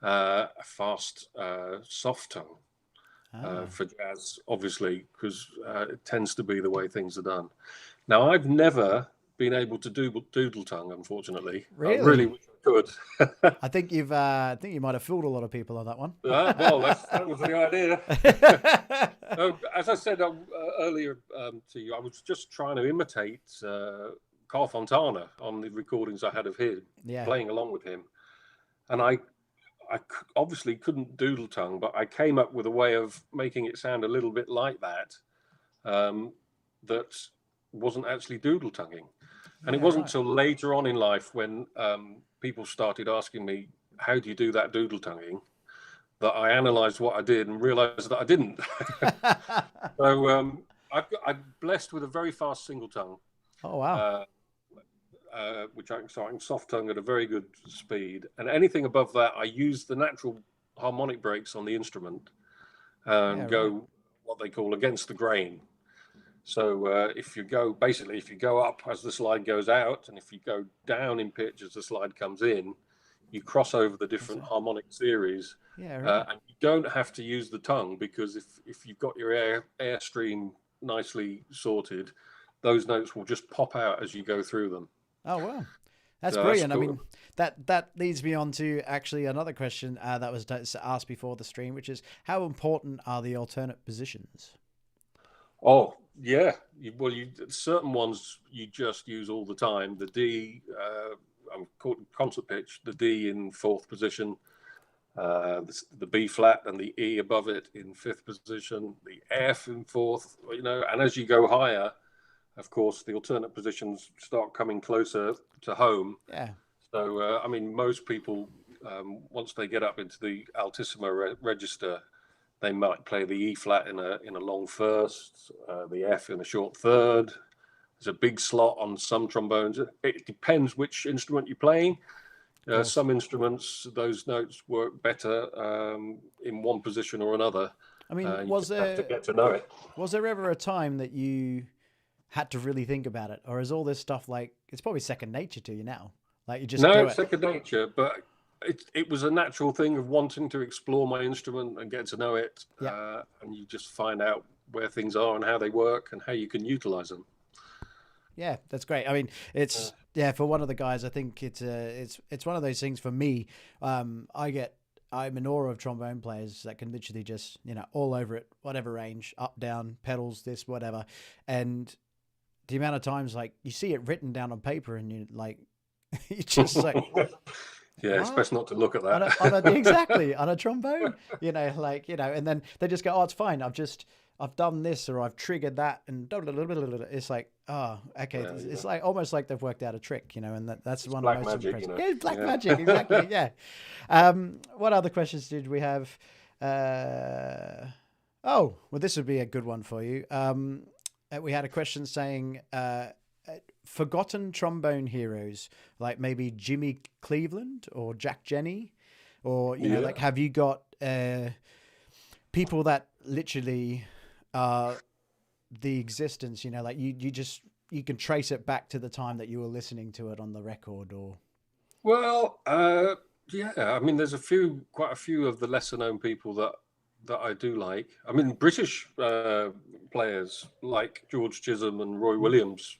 a fast soft tongue, for jazz, obviously, because it tends to be the way things are done. Now, I've never been able to do doodle tongue, unfortunately. I really Really? wish I could. I think you might have fooled a lot of people on that one. Well, that was the idea. As I said earlier, to you, I was just trying to imitate Carl Fontana on the recordings I had of him, Yeah. playing along with him. And I obviously couldn't doodle tongue, but I came up with a way of making it sound a little bit like that, that wasn't actually doodle tonguing. And it Yeah, wasn't right. till later on in life, when people started asking me, how do you do that doodle tonguing, that I analysed what I did and realised that I didn't. So I'm blessed with a very fast single tongue, Oh wow. which I can soft tongue at a very good speed. And anything above that, I use the natural harmonic breaks on the instrument and Yeah, right. go what they call against the grain. So if you go up as the slide goes out, and if you go down in pitch as the slide comes in, you cross over the different harmonic series. Yeah, right. And you don't have to use the tongue, because if you've got your airstream nicely sorted, those notes will just pop out as you go through them. Oh, wow. That's So brilliant. I cool. mean, that leads me on to actually another question that was asked before the stream, which is how important are the alternate positions? Oh, yeah. Certain ones you just use all the time. The D, I'm called concert pitch, the D in fourth position, the B flat and the E above it in fifth position, the F in fourth, and as you go higher, of course, the alternate positions start coming closer to home. Yeah. So, I mean, most people, once they get up into the altissimo register, they might play the E flat in a long first, the F in a short third. There's a big slot on some trombones. It depends which instrument you're playing. Some instruments, those notes work better in one position or another. I mean, you just have to get to know it. Was there ever a time that you had to really think about it, or is all this stuff like it's probably second nature to you now? Like you just do No, it. second nature, but it was a natural thing of wanting to explore my instrument and get to know it. Yeah. And you just find out where things are and how they work and how you can utilize them. Yeah, that's great. I mean, it's for one of the guys. I think it's one of those things for me. I'm in awe of trombone players that can literally just all over it, whatever range, up, down, pedals, this, whatever, and the amount of times like you see it written down on paper and you like you just like. Yeah, it's best not to look at that. Exactly, on a trombone, and then they just go, oh, it's fine. I've done this or I've triggered that, and it's like, oh, okay. Yeah, it's like almost like they've worked out a trick, and that's it's one black of the most magic, impressive. Yeah, black magic, exactly. Yeah. What other questions did we have? Oh, well, this would be a good one for you. We had a question saying, forgotten trombone heroes, like maybe Jimmy Cleveland or Jack Jenny, or like have you got people that literally are the existence, like you can trace it back to the time that you were listening to it on the record? Or Well, yeah, I mean, there's quite a few of the lesser known people that I do like. I mean, British players like George Chisholm and Roy Williams,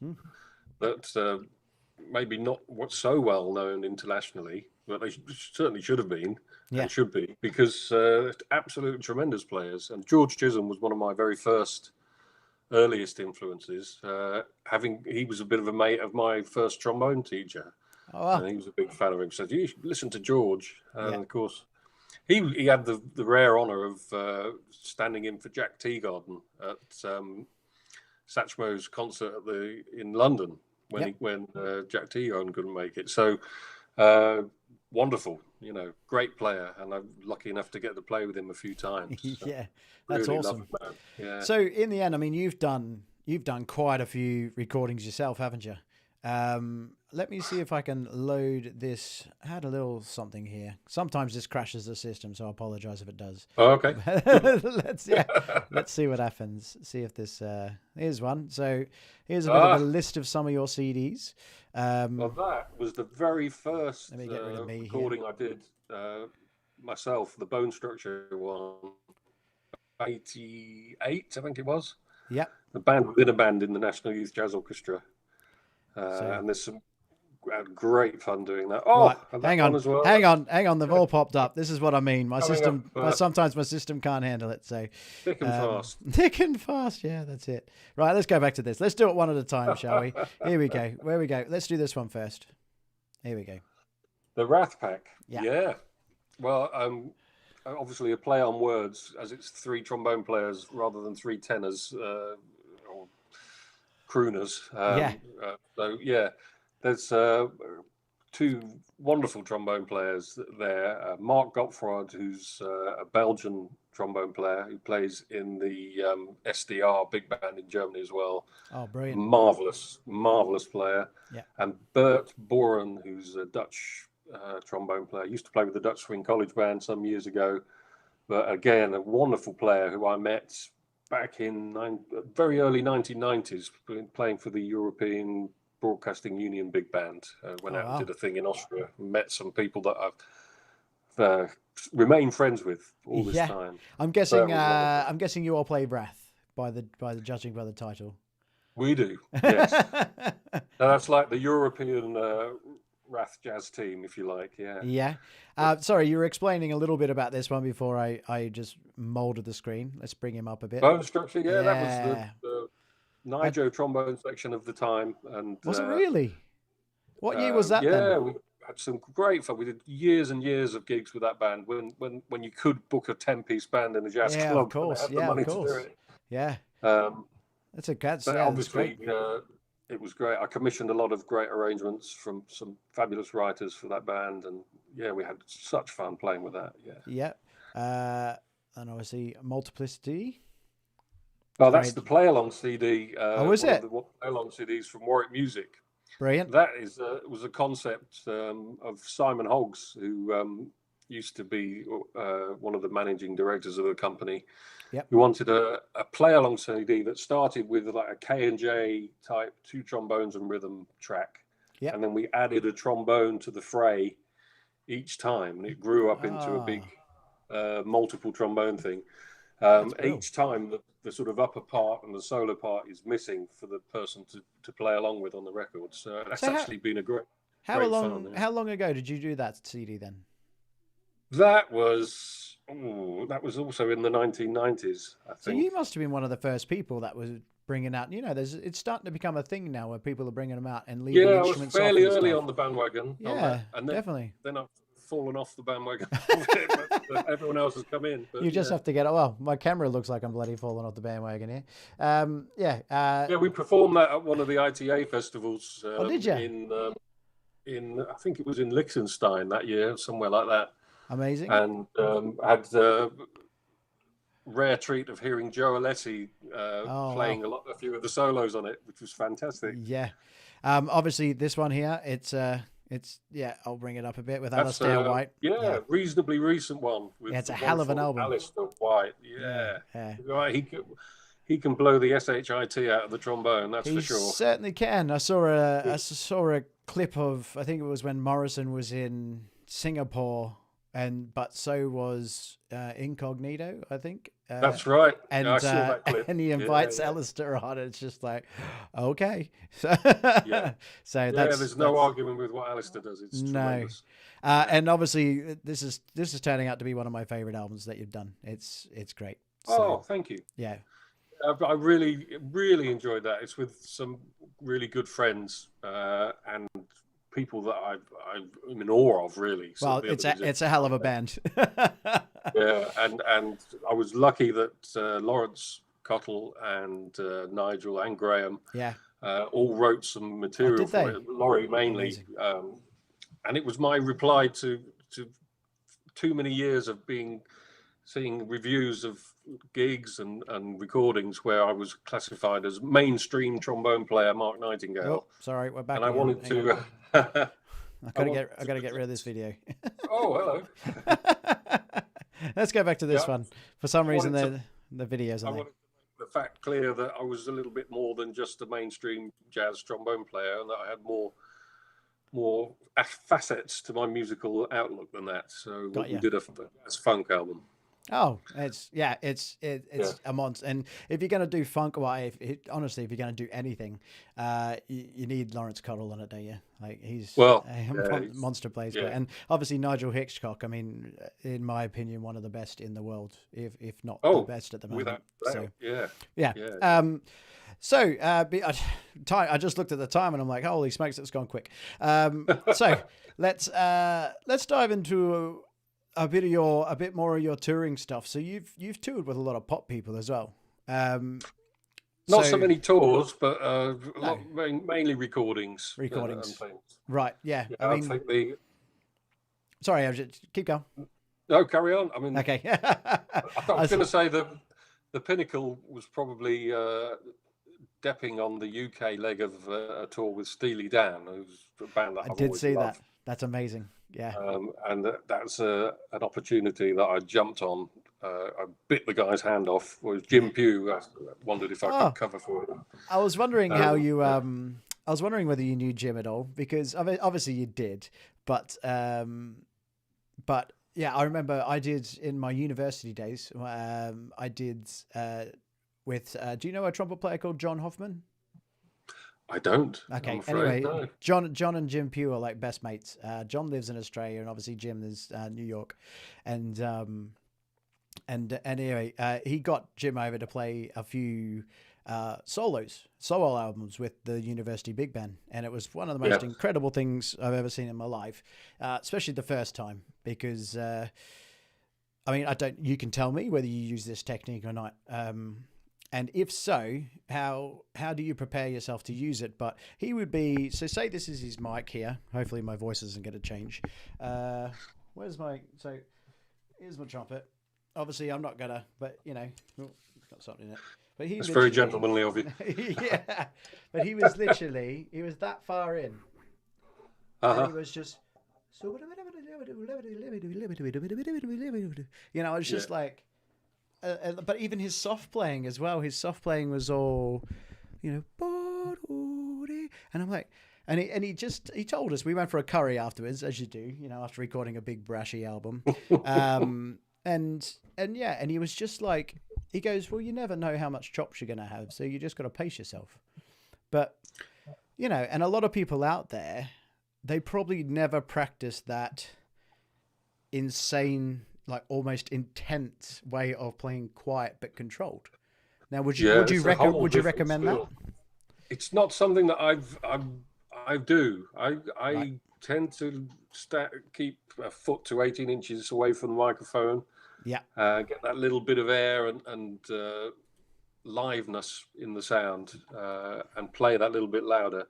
that maybe not what's so well known internationally, but they certainly should have been and should be, because absolute tremendous players. And George Chisholm was one of my very first earliest influences. He was a bit of a mate of my first trombone teacher. Oh, wow. And he was a big fan of him. So you should listen to George. And of course, he had the rare honour of standing in for Jack Teagarden at Satchmo's concert in London when Jack Teagarden couldn't make it. So wonderful, great player, and I'm lucky enough to get to play with him a few times. So yeah, that's really awesome. Yeah. So in the end, I mean, you've done quite a few recordings yourself, haven't you? Let me see if I can load this. I had a little something here. Sometimes this crashes the system, so I apologize if it does. Oh, okay. Let's see what happens. See if this here's one. So here's a bit of a list of some of your CDs. Well, that was the very first let me get rid of me recording here. I did myself, the Bone Structure one, 88, I think it was. Yeah. The band within a band in the National Youth Jazz Orchestra. And there's had great fun doing that. Oh, right. Hang on, as well. hang on. They've all popped up. This is what I mean. My system, sometimes my system can't handle it. So thick and fast. Thick and fast. Yeah, that's it. Right, let's go back to this. Let's do it one at a time, shall we? Here we go. Where we go? Let's do this one first. Here we go. The Wrath Pack. Yeah. Well, obviously a play on words, as it's 3 trombone players rather than 3 tenors or crooners. So yeah. There's 2 wonderful trombone players there. Mark Gottfried, who's a Belgian trombone player who plays in the SDR big band in Germany as well. Oh, brilliant. Marvelous player. Yeah. And Bert Boren, who's a Dutch trombone player. Used to play with the Dutch Swing College Band some years ago. But again, a wonderful player who I met back in very early 1990s, playing for the European Broadcasting Union big band. Went out and did a thing in Austria, met some people that I've remained friends with all this time. I'm guessing you all play Wrath by the judging by the title. We do, yes. That's like the European Wrath jazz team, if you like. Yeah. Sorry, you were explaining a little bit about this one before I just molded the screen. Let's bring him up a bit. Bone structure, that was the Nigel trombone section of the time. And was it really? What year was that? Yeah, we had some great fun. We did years and years of gigs with that band when you could book a 10-piece band in a jazz club. Of course. Yeah, of course. Yeah. Obviously, it was great. I commissioned a lot of great arrangements from some fabulous writers for that band, and we had such fun playing with that. And obviously Multiplicity. Oh, that's the play along CD. Is it? The play along CDs from Warwick Music. Brilliant. That was a concept of Simon Hoggs, who used to be one of the managing directors of the company. Yep. We wanted a play-along CD that started with like a K&J type 2 trombones and rhythm track. Yep. And then we added a trombone to the fray each time, and it grew up into a big multiple trombone thing. Each time the sort of upper part and the solo part is missing for the person to play along with on the record. So that's actually been a great fun. How long ago did you do that CD then? That was also in the 1990s, I think. So you must have been one of the first people that was bringing out. It's starting to become a thing now where people are bringing them out and leaving instruments. Yeah, I was fairly early on the bandwagon. Yeah, and then, definitely. Then I've fallen off the bandwagon, but everyone else has come in. But, you just have to get. Well, my camera looks like I'm bloody falling off the bandwagon here. We performed that at one of the ITA festivals. Did you? In I think it was in Liechtenstein that year, somewhere like that. Amazing. And had the rare treat of hearing Joe Alessi playing a few of the solos on it, which was fantastic. Yeah. Obviously, this one here, it's I'll bring it up a bit with Alistair White. Reasonably recent one. It's a hell of an album. Alistair White. Yeah. Right, he can blow the shit out of the trombone. That's for sure. He certainly can. I saw a clip of, I think it was when Morrison was in Singapore. But so was Incognito, I think. That's right. And I saw that clip. And he invites Alistair on. It's just like, okay. So there's no argument with what Alistair does. It's tremendous. And obviously, this is turning out to be one of my favorite albums that you've done. It's great. So, thank you. Yeah. I really, really enjoyed that. It's with some really good friends and people that I'm in awe of, really. Well, it's a hell of a band. And I was lucky that Lawrence Cottle and Nigel and Graham all wrote some material for it. Laurie mainly, and it was my reply to too many years of seeing reviews of gigs and recordings where I was classified as mainstream trombone player Mark Nightingale. Oh, sorry, we're back. And I wanted to. I gotta get rid of this video. Oh, hello. Let's go back to this one. For some reason, the videos. I wanted the fact clear that I was a little bit more than just a mainstream jazz trombone player, and that I had more facets to my musical outlook than that. So we did a funk album. Oh, it's a monster. And if you're going to do funk, honestly, if you're going to do anything, you need Lawrence Cottle on it, don't you? Like he's monster plays. Yeah. And obviously Nigel Hitchcock, I mean, in my opinion, one of the best in the world, if not the best at the moment. I just looked at the time and I'm like, holy smokes, it's gone quick. So let's dive into a bit more of your touring stuff. So you've toured with a lot of pop people as well. Not so many tours, but mainly recordings. Recordings, and things. Right? Yeah. I mean, sorry, keep going. No, carry on. I mean, okay. I was going to say the pinnacle was probably depping on the UK leg of a tour with Steely Dan, who's a band that I did see loved. That's amazing. Yeah. And that's an opportunity that I jumped on I bit the guy's hand off. Was Jim Pugh? I wondered if I could Oh, cover for him. I was wondering how you Yeah. I was wondering whether you knew Jim at all, because obviously you did, but yeah, I remember I did in my university days. I did with. Do you know a trumpet player called John Hoffman? I don't. I'm Okay. afraid. Anyway, No. John and Jim Pugh are like best mates. John lives in Australia, and obviously Jim is New York, and and anyway, he got Jim over to play a few solo albums with the University Big Band, and it was one of the Yeah. most incredible things I've ever seen in my life, especially the first time, because I mean, I don't. You can tell me whether you use this technique or not. And if so, how do you prepare yourself to use it? But he would be, so say this is his mic here. Hopefully my voice isn't going to change. Where's my, so here's my trumpet. Obviously I'm not gonna, but you know, oh, it's got something in it. But he It's literally, very gentlemanly of you. yeah, but he was literally, he was that far in, and he was just, so you know, it's just like, but even his soft playing as well. His soft playing was all, you know, and I'm like, and he told us, we went for a curry afterwards, as you do, you know, after recording a big brashy album, and yeah, and he was just like, he goes, well, you never know how much chops you're gonna have, so you just got to pace yourself. But you know, and a lot of people out there, they probably never practice that insane, like almost intense way of playing quiet but controlled. Now, would you It's a whole different recommend that? skill. It's not something that I do. Right. I tend to keep a foot to 18 inches away from the microphone, Yeah. get that little bit of air and liveness in the sound, and play that little bit louder.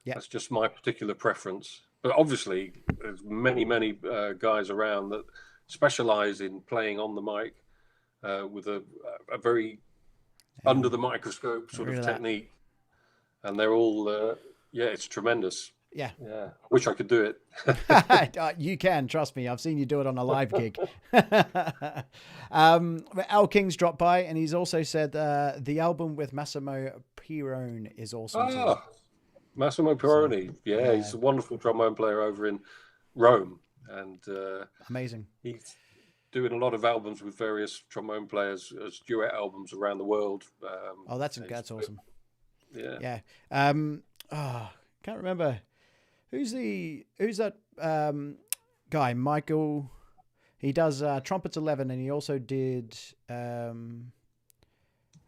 Yeah. That's just my particular preference. But obviously, there's many guys around that specialize in playing on the mic with a very under the microscope sort of technique, and they're all yeah, it's tremendous. Yeah. Yeah, I wish I could do it. You can, trust me. I've seen you do it on a live gig. Al King's dropped by, and he's also said the album with Massimo Pirone is awesome too. Massimo Pirone, yeah, he's a wonderful trombone player over in Rome, and amazing. He's doing a lot of albums with various trombone players as duet albums around the world. Oh, that's awesome. Yeah. Can't remember who's that guy, Michael. He does Trumpets 11, and he also did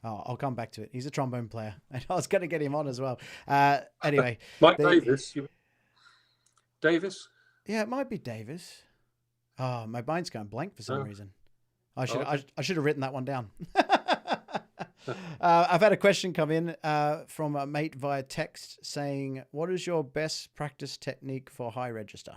I'll come back to it. He's a trombone player, and I was going to get him on as well. Anyway, Mike Davis. Davis? Yeah, it might be Davis. Oh, my mind's going blank for some reason. I should have written that one down. I've had a question come in from a mate via text saying, "What is your best practice technique for high register?"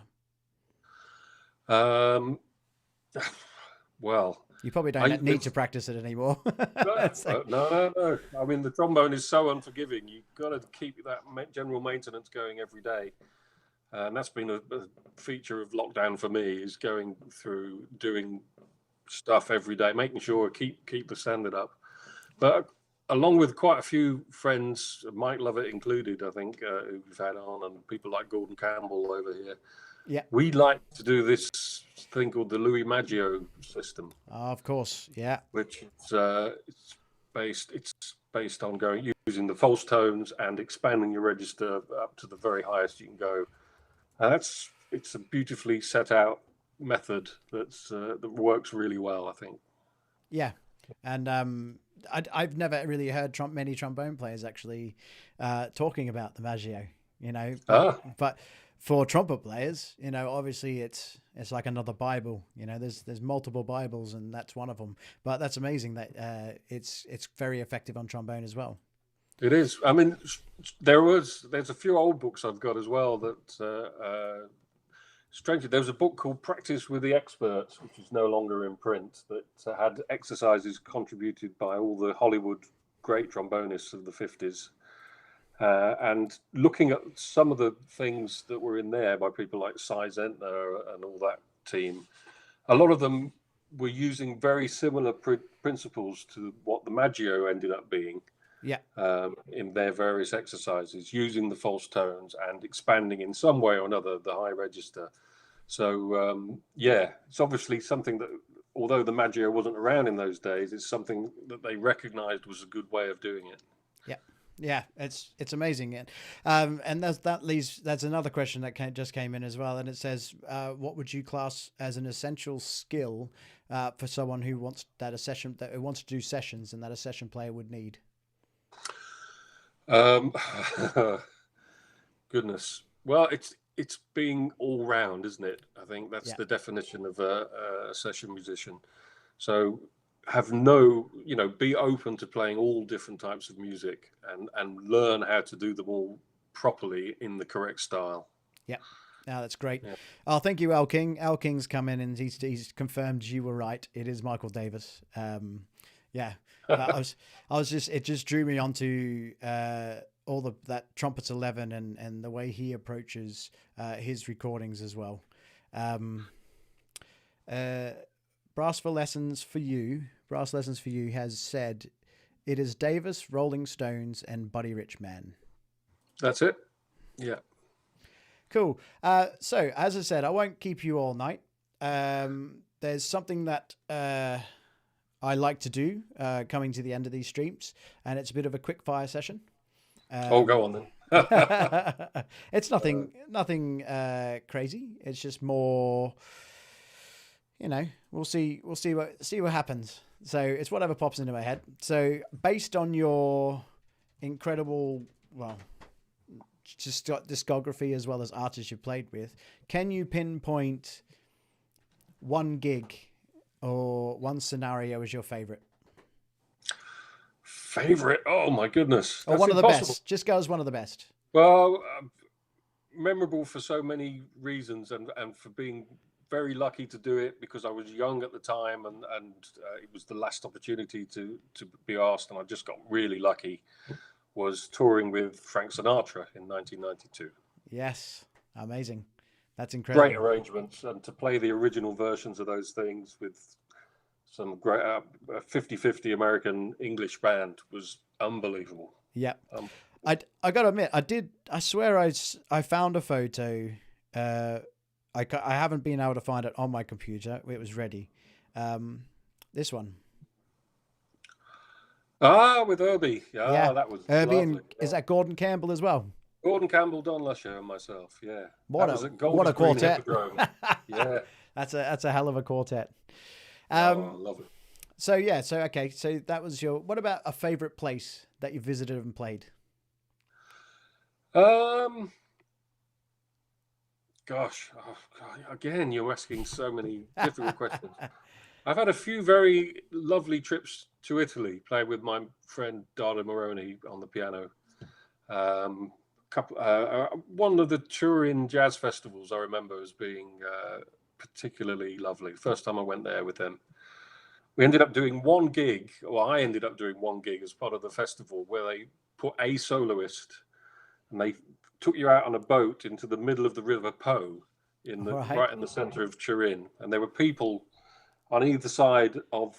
Well, you probably don't need to practice it anymore. No. I mean, the trombone is so unforgiving. You've got to keep that general maintenance going every day. And that's been a feature of lockdown for me, is going through doing stuff every day, making sure keep the standard up. But along with quite a few friends, Mike Lovett included, I think, who we've had on, and people like Gordon Campbell over here. Yeah, we like to do this thing called the Louis Maggio system. Of course, yeah. Which it's based on using the false tones and expanding your register up to the very highest you can go. And it's a beautifully set out method that works really well, I think. Yeah, and I've never really heard many trombone players actually talking about the Maggio. You know, but for trumpet players, you know, obviously it's like another Bible. You know, there's multiple Bibles, and that's one of them. But that's amazing that it's very effective on trombone as well. It is. I mean, there's a few old books I've got as well that strangely, there was a book called Practice with the Experts, which is no longer in print, that had exercises contributed by all the Hollywood great trombonists of the 50s. And looking at some of the things that were in there by people like Cy Zentner and all that team, a lot of them were using very similar principles to what the Maggio ended up being. Yeah. In their various exercises, using the false tones and expanding in some way or another the high register. So yeah, it's obviously something that, although the Maggio wasn't around in those days, it's something that they recognized was a good way of doing it. Yeah. Yeah, it's amazing, and that's another question that just came in as well, and it says, what would you class as an essential skill for someone who wants who wants to do sessions, and that a session player would need? Goodness. Well, it's being all round, isn't it? I think that's Yeah. the definition of a session musician. So be open to playing all different types of music and learn how to do them all properly in the correct style. Yeah. No, that's great. Yeah. Oh, thank you, Al King. Al King's come in and he's confirmed you were right. It is Michael Davis. Yeah. It just drew me onto all that Trumpets 11 and the way he approaches his recordings as well. Brass Lessons for You has said, it is Davis, Rolling Stones, and Buddy Rich Man. That's it. Yeah. Cool. So, as I said, I won't keep you all night. There's something that I like to do coming to the end of these streams, and it's a bit of a quick fire session. Go on then. It's nothing crazy. It's just more, we'll see what happens. So it's whatever pops into my head. So based on your incredible, just discography as well as artists you've played with, can you pinpoint one gig or one scenario as your favorite? Favorite? Oh my goodness! Or one of the best. Just go as one of the best. Well, memorable for so many reasons, and for being very lucky to do it because I was young at the time, and it was the last opportunity to be asked, and I just got really lucky. Was touring with Frank Sinatra in 1992. Yes, amazing. That's incredible. Great arrangements, and to play the original versions of those things with some great 50-50 American English band was unbelievable. Yeah. I got to admit, I swear I found a photo. I haven't been able to find it on my computer. It was ready. This one. With Herbie. Yeah, that was Herbie. Lovely. And is that Gordon Campbell as well? Gordon Campbell, Don Lusher, and myself. Yeah. What a quartet. Yeah. That's a hell of a quartet. I love it. So yeah, okay. So that was what about a favorite place that you visited and played? Gosh, again, you're asking so many difficult questions. I've had a few very lovely trips to Italy, playing with my friend Dardo Moroni on the piano. One of the Turin jazz festivals I remember as being particularly lovely. First time I went there with them. We ended up doing one gig, or I ended up doing one gig as part of the festival where they put a soloist and they took you out on a boat into the middle of the River Po right in the center of Turin. And there were people on either side of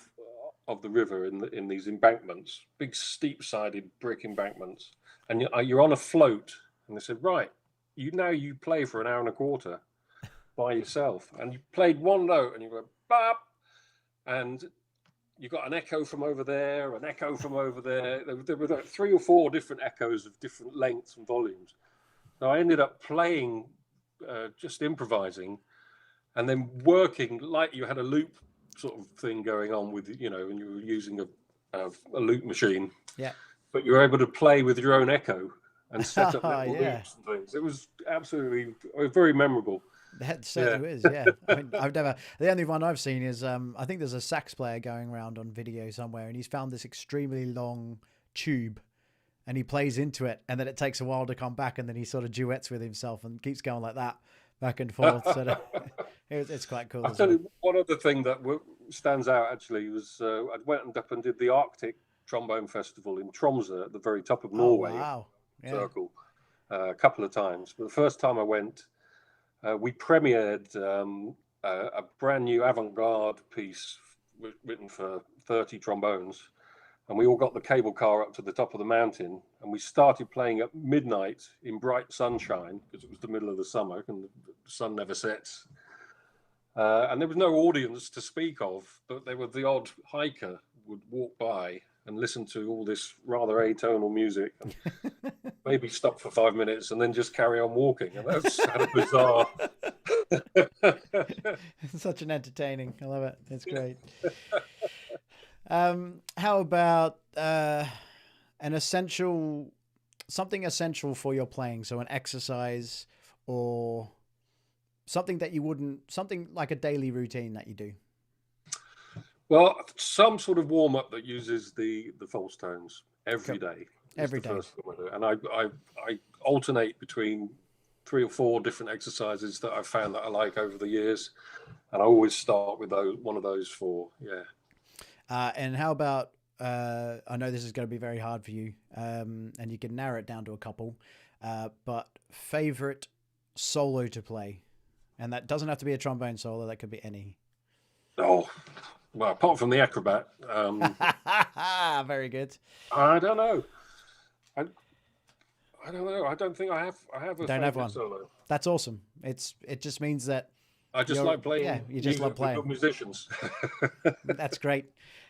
the river in these embankments, big steep-sided brick embankments. And you're on a float. And they said, right, you play for an hour and a quarter by yourself. And you played one note and you go, bop, and you got an echo from over there, an echo from over there. There were like 3 or 4 different echoes of different lengths and volumes. So I ended up playing, just improvising, and then working like you had a loop sort of thing going on with, and you were using a loop machine. Yeah. But you were able to play with your own echo and set up little loops and things. It was absolutely very memorable. That certainly is, yeah. I mean, the only one I've seen is, I think there's a sax player going around on video somewhere, and he's found this extremely long tube, and he plays into it, and then it takes a while to come back, and then he sort of duets with himself and keeps going like that, back and forth. So it's quite cool. I'll tell you one other thing that stands out actually was I went up and did the Arctic Trombone Festival in Tromsø at the very top of Norway. Oh, wow. Yeah. Circle a couple of times, but the first time I went, we premiered a brand new avant-garde piece written for 30 trombones. And we all got the cable car up to the top of the mountain, and we started playing at midnight in bright sunshine because it was the middle of the summer and the sun never sets. And there was no audience to speak of, but there was the odd hiker would walk by and listen to all this rather atonal music and maybe stop for 5 minutes and then just carry on walking. And that's kind of bizarre. Such an entertaining. I love it. It's great. How about something essential for your playing? So an exercise or something that you wouldn't, something like a daily routine that you do. Well, some sort of warm up that uses the false tones every day. Every day. First thing I do. And I alternate between 3 or 4 different exercises that I've found that I like over the years, and I always start with one of those 4. Yeah. And how about, I know this is going to be very hard for you, and you can narrow it down to a couple, but favorite solo to play? And that doesn't have to be a trombone solo. That could be any. Oh, well, apart from the acrobat. Very good. I don't know. I don't know. I don't think I have a Don't have favorite one. solo. That's awesome. It just means that I just like playing. Yeah, you just love playing. Good musicians. That's great.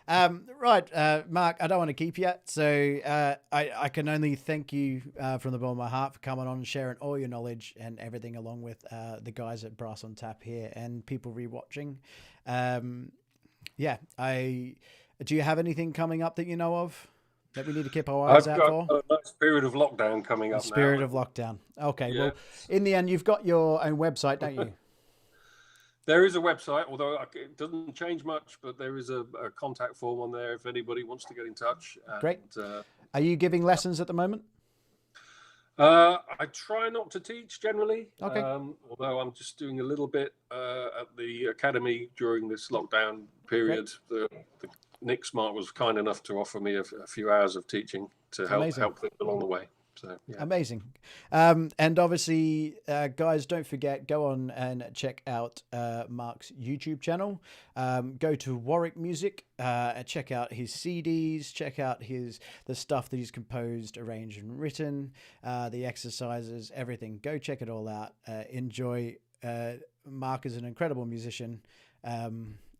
Right, Mark, I don't want to keep you. So I can only thank you from the bottom of my heart for coming on and sharing all your knowledge and everything along with the guys at Brass on Tap here and people rewatching. Do you have anything coming up that you know of that we need to keep our eyes out for? I've got a nice period of lockdown coming up now. Spirit of lockdown. Okay, Yeah. well, in the end, you've got your own website, don't you? There is a website, although it doesn't change much, but there is a contact form on there if anybody wants to get in touch. And, Great. Are you giving lessons at the moment? I try not to teach generally, Okay. Although I'm just doing a little bit at the academy during this lockdown period. Nick Smart was kind enough to offer me a few hours of teaching to help things along the way. So, yeah. Amazing. And obviously, guys, don't forget, go on and check out Mark's YouTube channel. Go to Warwick Music, check out his CDs, check out the stuff that he's composed, arranged, and written, the exercises, everything. Go check it all out. Enjoy. Mark is an incredible musician,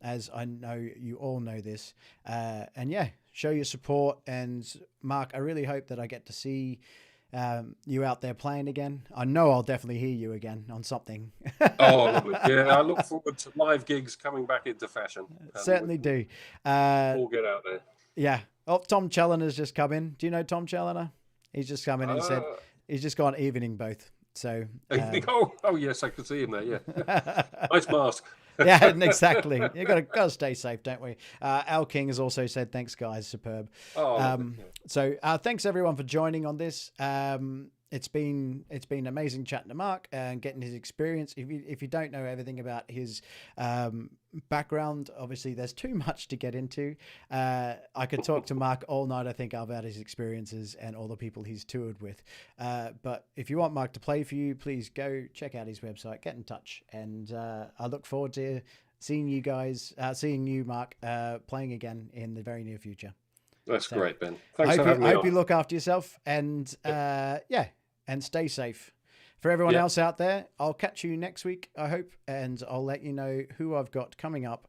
as I know you all know this. And yeah, show your support. And Mark, I really hope that I get to see you out there playing again. I know I'll definitely hear you again on something. Oh, lovely. Yeah, I look forward to live gigs coming back into fashion. Certainly do. All get out there. Yeah. Oh, Tom Challoner's just come in. Do you know Tom Challoner? He's just come in and said he's just gone evening both. So. Oh yes, I could see him there. Yeah. Nice mask. Yeah, exactly. You got to stay safe, don't we? Al King has also said, "Thanks, guys, superb." So thanks everyone for joining on this. It's been amazing chatting to Mark and getting his experience. If you don't know everything about his background, obviously there's too much to get into. I could talk to Mark all night, I think, about his experiences and all the people he's toured with. But if you want Mark to play for you, please go check out his website, get in touch, and I look forward to seeing you, Mark, playing again in the very near future. That's great, Ben. Thanks for having me on. I hope you look after yourself and and stay safe. For everyone else out there, I'll catch you next week, I hope, and I'll let you know who I've got coming up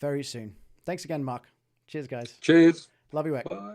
very soon. Thanks again, Mark. Cheers, guys. Cheers. Love you, Eck. Bye.